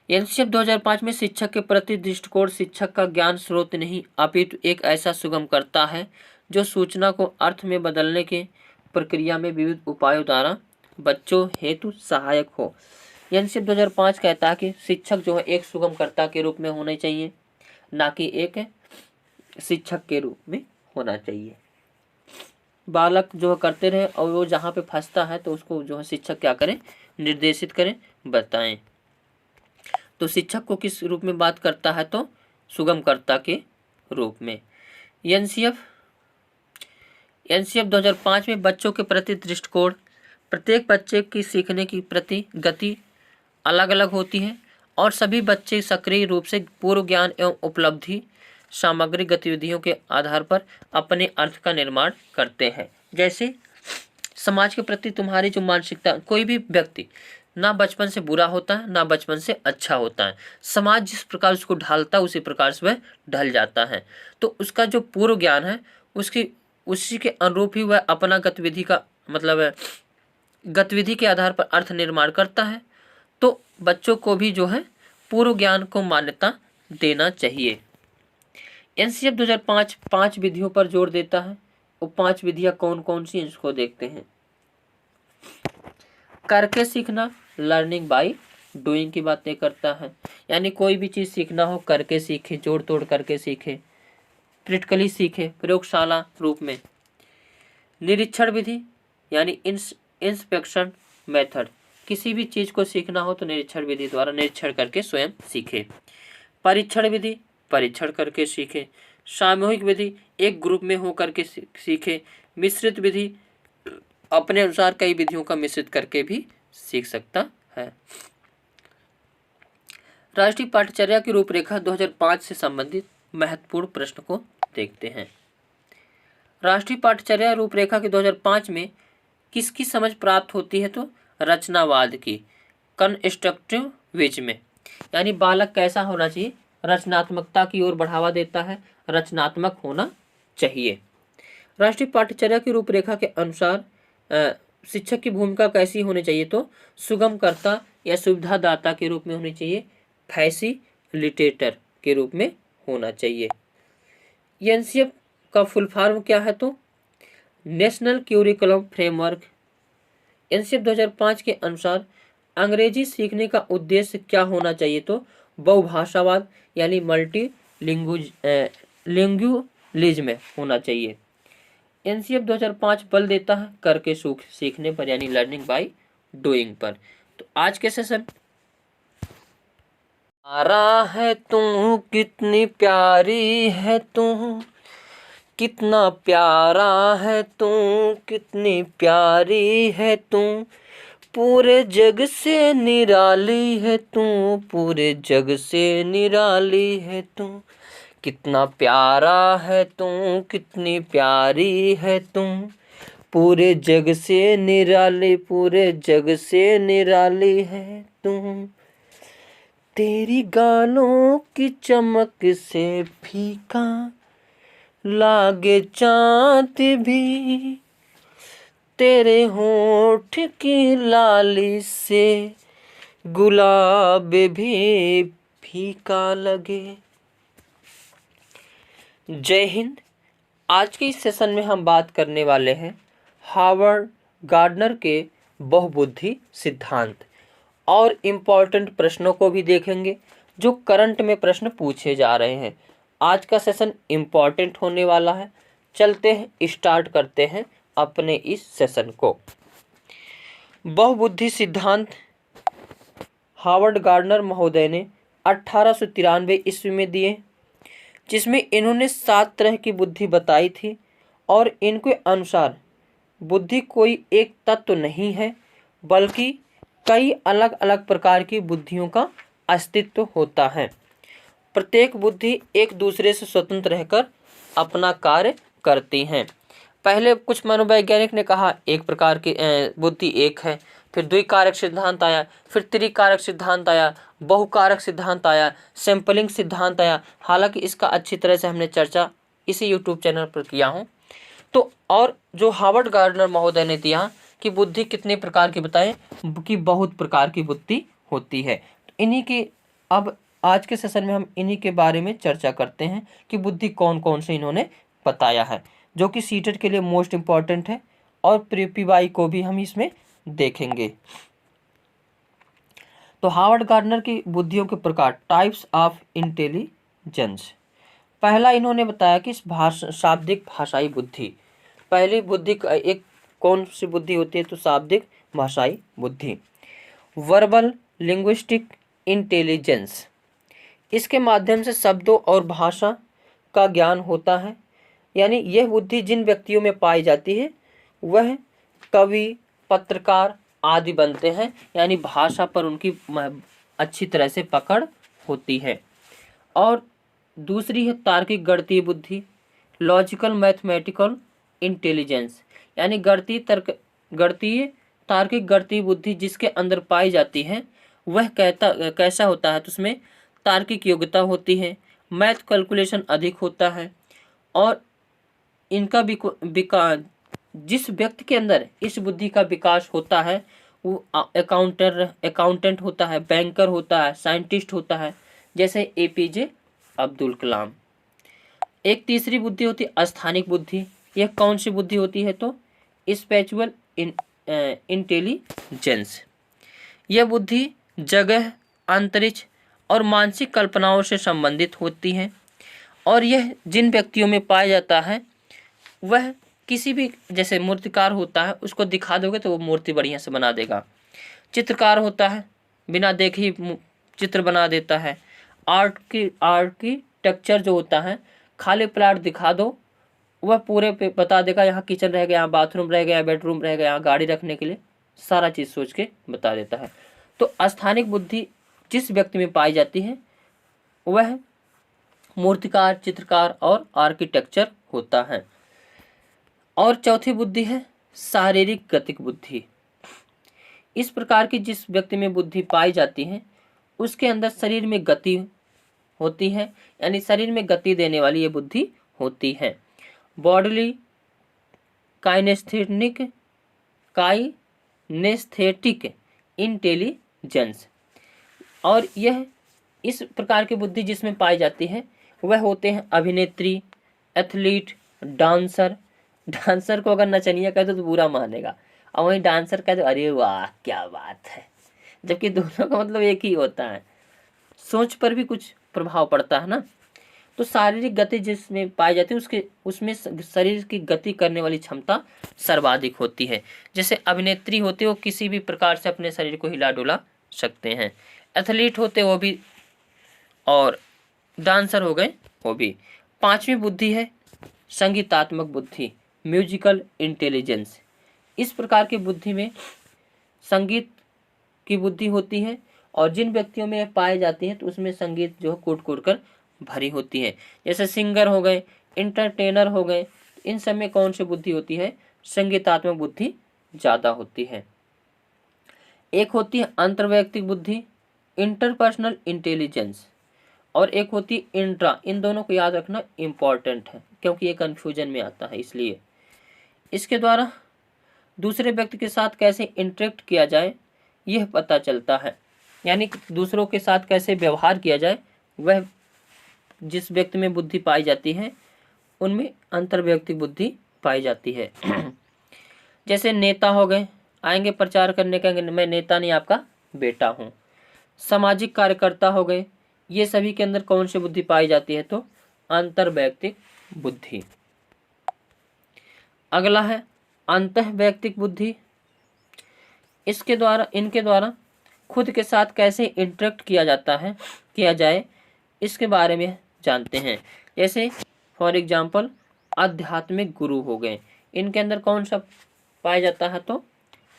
एनसीएफ 2005 में शिक्षक के प्रति दृष्टिकोण शिक्षक का ज्ञान स्रोत नहीं अपितु एक ऐसा सुगम करता है जो सूचना को अर्थ में बदलने के प्रक्रिया में विविध उपायों द्वारा बच्चों हेतु सहायक हो। एनसीएफ 2005 कहता है कि शिक्षक जो है एक सुगमकर्ता के रूप में होने चाहिए, ना कि एक शिक्षक के रूप में होना चाहिए। बालक जो करते रहे और वो जहाँ पे फंसता है तो उसको जो है शिक्षक क्या करें, निर्देशित करें, बताएं। तो शिक्षक को किस रूप में बात करता है, तो सुगमकर्ता के रूप में। एनसीएफ 2005 में बच्चों के प्रति दृष्टिकोण, प्रत्येक बच्चे की सीखने की प्रति गति अलग अलग होती है और सभी बच्चे सक्रिय रूप से पूर्व ज्ञान एवं उपलब्धि सामग्री गतिविधियों के आधार पर अपने अर्थ का निर्माण करते हैं। जैसे समाज के प्रति तुम्हारी जो मानसिकता, कोई भी व्यक्ति ना बचपन से बुरा होता है ना बचपन से अच्छा होता है, समाज जिस प्रकार उसको ढालता है उसी प्रकार से वह ढल जाता है। तो उसका जो पूर्व ज्ञान है उसी के अनुरूप ही वह अपना गतिविधि का मतलब गतिविधि के आधार पर अर्थ निर्माण करता है। तो बच्चों को भी जो है पूर्व ज्ञान को मान्यता देना चाहिए। एनसीएफ 2005 5 विधियों पर जोर देता है। वो 5 विधियां कौन कौन सी, इसको देखते हैं। करके सीखना, लर्निंग बाय डूइंग की बातें करता है, यानी कोई भी चीज़ सीखना हो करके सीखे, जोड़ तोड़ करके सीखे, प्रैक्टिकली सीखे, प्रयोगशाला रूप में। निरीक्षण विधि यानी इंस्पेक्शन मेथड, किसी भी चीज़ को सीखना हो तो निरीक्षण विधि द्वारा निरीक्षण करके स्वयं सीखे। परीक्षण विधि, परीक्षण करके सीखे। सामूहिक विधि, एक ग्रुप में होकर के सीखे। मिश्रित विधि, अपने अनुसार कई विधियों का मिश्रित करके भी सीख सकता है। राष्ट्रीय पाठ्यचर्या की रूपरेखा 2005 से संबंधित महत्वपूर्ण प्रश्न को देखते हैं। राष्ट्रीय पाठ्यचर्या रूपरेखा के 2005 में किसकी समझ प्राप्त होती है, तो रचनावाद की, कंस्ट्रक्टिव विजन में, यानी बालक कैसा होना चाहिए, रचनात्मकता की ओर बढ़ावा देता है, रचनात्मक होना चाहिए। राष्ट्रीय पाठ्यचर्या की रूपरेखा के अनुसार शिक्षक की भूमिका कैसी होनी चाहिए, तो सुगमकर्ता या सुविधादाता के रूप में होनी चाहिए, फैसिलिटेटर के रूप में होना चाहिए। एनसीएफ का फुल फॉर्म क्या है, तो नेशनल क्यूरिकुलम फ्रेमवर्क। एनसीएफ 2005 के अनुसार अंग्रेजी सीखने का उद्देश्य क्या होना चाहिए, तो बहुभाषावाद यानी मल्टी लिंग्विलिज्म होना चाहिए। एनसीएफ 2005 बल देता है करके सीखने पर, यानी लर्निंग बाय डूइंग पर। तो आज के सेशन प्यारा है तू, कितनी प्यारी है तू, कितना प्यारा है तू, कितनी प्यारी है तू, पूरे जग से निराली है तू, पूरे जग से निराली है तू, कितना प्यारा है तू, कितनी प्यारी है तू, पूरे जग से निराली, पूरे जग से निराली है तू, तेरी गालों की चमक से फीका लागे चाँद भी, तेरे होठ की लाली से गुलाब भी फीका लगे। जय हिंद। आज के इस सेशन में हम बात करने वाले हैं हावर्ड गार्डनर के बहुबुद्धि सिद्धांत और इम्पॉर्टेंट प्रश्नों को भी देखेंगे जो करंट में प्रश्न पूछे जा रहे हैं। आज का सेशन इम्पॉर्टेंट होने वाला है। चलते हैं, स्टार्ट करते हैं अपने इस सेशन को। बहुबुद्धि सिद्धांत हावर्ड गार्डनर महोदय ने 1893 ईस्वी में दिए, जिसमें इन्होंने 7 तरह की बुद्धि बताई थी और इनके अनुसार बुद्धि कोई एक तत्व नहीं है, बल्कि कई अलग अलग प्रकार की बुद्धियों का अस्तित्व होता है। प्रत्येक बुद्धि एक दूसरे से स्वतंत्र रहकर अपना कार्य करती हैं। पहले कुछ मनोवैज्ञानिक ने कहा एक प्रकार की बुद्धि एक है, फिर द्विकारक सिद्धांत आया, फिर त्रिकारक सिद्धांत आया, बहुकारक सिद्धांत आया, सैंपलिंग सिद्धांत आया। हालांकि इसका अच्छी तरह से हमने चर्चा इसी यूट्यूब चैनल पर किया हूँ। तो और जो हावर्ड गार्डनर महोदय ने दिया कि बुद्धि कितने प्रकार की बताएं, कि बहुत प्रकार की बुद्धि होती है। इन्हीं की अब आज के सेशन में हम इन्हीं के बारे में चर्चा करते हैं कि बुद्धि कौन कौन से इन्होंने बताया है, जो कि सीटेट के लिए मोस्ट इम्पॉर्टेंट है, और पीवाई को भी हम इसमें देखेंगे। तो हावर्ड गार्डनर की बुद्धियों के प्रकार, टाइप्स ऑफ इंटेलिजेंस। पहला इन्होंने बताया कि शाब्दिक भाषाई बुद्धि। पहली बुद्धि एक कौन सी बुद्धि होती है, तो शाब्दिक भाषाई बुद्धि। वर्बल लिंग्विस्टिक इंटेलिजेंस, इसके माध्यम से शब्दों और भाषा का ज्ञान होता है। यानी यह बुद्धि जिन व्यक्तियों में पाई जाती है वह कवि, पत्रकार आदि बनते हैं, यानी भाषा पर उनकी अच्छी तरह से पकड़ होती है। और दूसरी है तार्किक गणितीय बुद्धि, लॉजिकल मैथमेटिकल इंटेलिजेंस, यानी गणितीय तार्किक गणितीय बुद्धि जिसके अंदर पाई जाती है वह कैसा होता है, तो उसमें तार्किक योग्यता होती है, मैथ कैलकुलेशन अधिक होता है, और इनका विकास जिस व्यक्ति के अंदर इस बुद्धि का विकास होता है वो अकाउंटेंट होता है, बैंकर होता है, साइंटिस्ट होता है, जैसे APJ अब्दुल कलाम। एक तीसरी बुद्धि होती है स्थानिक बुद्धि। यह कौन सी बुद्धि होती है, तो स्पिरिचुअल इंटेलिजेंस। यह बुद्धि जगह, अंतरिक्ष और मानसिक कल्पनाओं से संबंधित होती है, और यह जिन व्यक्तियों में पाया जाता है वह किसी भी, जैसे मूर्तिकार होता है उसको दिखा दोगे तो वो मूर्ति बढ़िया से बना देगा, चित्रकार होता है बिना देखे ही चित्र बना देता है, आर्किटेक्चर जो होता है खाली प्लाट दिखा दो वह पूरे पे बता देगा, यहाँ किचन रह गया, यहाँ बाथरूम रह गया, बेडरूम रह गया, यहाँ गाड़ी रखने के लिए, सारा चीज़ सोच के बता देता है। तो स्थानिक बुद्धि जिस व्यक्ति में पाई जाती है वह मूर्तिकार, चित्रकार और आर्किटेक्चर होता है। और चौथी बुद्धि है शारीरिक गतिक बुद्धि। इस प्रकार की जिस व्यक्ति में बुद्धि पाई जाती है उसके अंदर शरीर में गति होती है, यानी शरीर में गति देने वाली ये बुद्धि होती है। बॉडीली काइनेस्थेटिक इंटेलिजेंस, और यह इस प्रकार की बुद्धि जिसमें पाई जाती है वह होते हैं अभिनेत्री, एथलीट, डांसर। डांसर को अगर नचनिया कह दो तो बुरा मानेगा, और वहीं डांसर कह दो अरे वाह क्या बात है, जबकि दोनों का मतलब एक ही होता है, सोच पर भी कुछ प्रभाव पड़ता है ना। तो शारीरिक गति जिसमें पाई जाती है उसमें शरीर की गति करने वाली क्षमता सर्वाधिक होती है। जैसे अभिनेत्री होते वो किसी भी प्रकार से अपने शरीर को हिला डुला सकते हैं, एथलीट होते वो भी, और डांसर हो गए वो भी। पांचवी बुद्धि है संगीतात्मक बुद्धि, म्यूजिकल इंटेलिजेंस। इस प्रकार की बुद्धि में संगीत की बुद्धि होती है, और जिन व्यक्तियों में पाए जाती है तो उसमें संगीत जो कूट कूट कर भरी होती है, जैसे सिंगर हो गए, इंटरटेनर हो गए, इन सब में कौन सी बुद्धि होती है, संगीतात्मक बुद्धि ज़्यादा होती है। एक होती है अंतर्वैयक्तिक बुद्धि, इंटरपर्सनल इंटेलिजेंस, और एक होती है इंट्रा। इन दोनों को याद रखना इम्पॉर्टेंट है क्योंकि ये कन्फ्यूजन में आता है, इसलिए इसके द्वारा दूसरे व्यक्ति के साथ कैसे इंटरेक्ट किया जाए यह पता चलता है, यानी दूसरों के साथ कैसे व्यवहार किया जाए वह जिस व्यक्ति में बुद्धि पाई जाती है उनमें अंतर्वैयक्तिक बुद्धि पाई जाती है। जैसे नेता हो गए, आएंगे प्रचार करने, कहेंगे मैं नेता नहीं आपका बेटा हूँ। सामाजिक कार्यकर्ता हो गए, ये सभी के अंदर कौन सी बुद्धि पाई जाती है, तो अंतर्वैयक्तिक बुद्धि। अगला है अंतःवैयक्तिक बुद्धि। इनके द्वारा खुद के साथ कैसे इंटरेक्ट किया जाए, इसके बारे में जानते हैं। जैसे फॉर एग्जाम्पल आध्यात्मिक गुरु हो गए, इनके अंदर कौन सा पाया जाता है, तो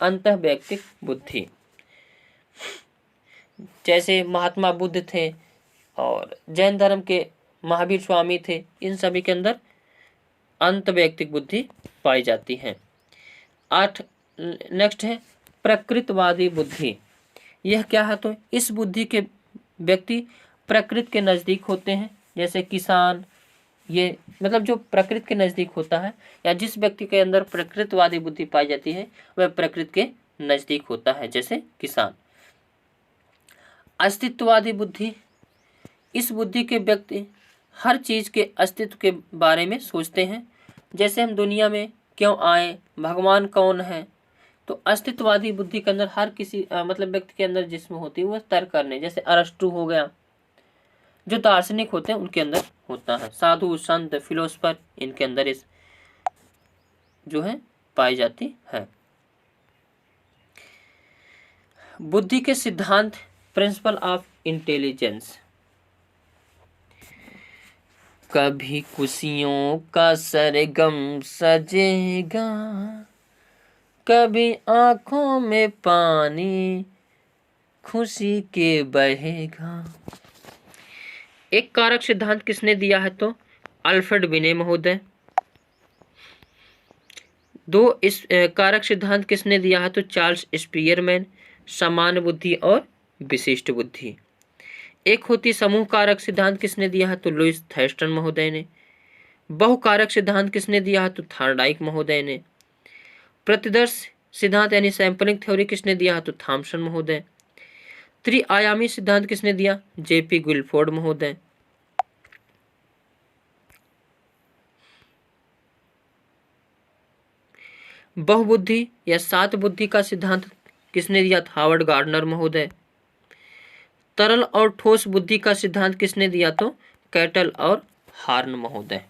अंतःवैयक्तिक बुद्धि। जैसे महात्मा बुद्ध थे और जैन धर्म के महावीर स्वामी थे, इन सभी के अंदर अंतःवैयक्तिक बुद्धि पाई जाती है। नेक्स्ट है प्रकृतवादी बुद्धि। यह क्या है, तो इस बुद्धि के व्यक्ति प्रकृति के नज़दीक होते हैं। जैसे किसान, ये मतलब जो प्रकृति के नज़दीक होता है, या जिस व्यक्ति के अंदर प्रकृतवादी बुद्धि पाई जाती है वह प्रकृति के नज़दीक होता है, जैसे किसान। अस्तित्ववादी बुद्धि, इस बुद्धि के व्यक्ति हर चीज़ के अस्तित्व के बारे में सोचते हैं। जैसे हम दुनिया में क्यों आए, भगवान कौन है, तो अस्तित्ववादी बुद्धि के अंदर हर किसी मतलब व्यक्ति के अंदर जिसमें होती है वह तर्क करने, जैसे अरस्तु हो गया, जो दार्शनिक होते हैं उनके अंदर होता है। साधु संत फिलोसफर, इनके अंदर इस जो है पाई जाती है। बुद्धि के सिद्धांत, प्रिंसिपल ऑफ इंटेलिजेंस। कभी खुशियों का सरगम सजेगा, कभी आंखों में पानी खुशी के बहेगा। एक कारक सिद्धांत किसने दिया है, तो अल्फ्रेड बिने महोदय। दो इस कारक सिद्धांत किसने दिया है, तो चार्ल्स स्पीयरमैन, समान बुद्धि और विशिष्ट बुद्धि। एक होती समूह कारक सिद्धांत किसने दिया है, तो लुईस थर्स्टन महोदय ने। बहुकारक सिद्धांत किसने दिया है, तो थॉर्नडाइक महोदय ने। प्रतिदर्श सिद्धांत यानी सैंपलिंग थ्योरी किसने दिया है, तो थॉमसन महोदय। त्रिआयामी सिद्धांत किसने दिया, जेपी गुइलफोर्ड महोदय। बहुबुद्धि या सात बुद्धि का सिद्धांत किसने दिया, हावर्ड गार्डनर महोदय। तरल और ठोस बुद्धि का सिद्धांत किसने दिया, तो कैटल और हार्न महोदय।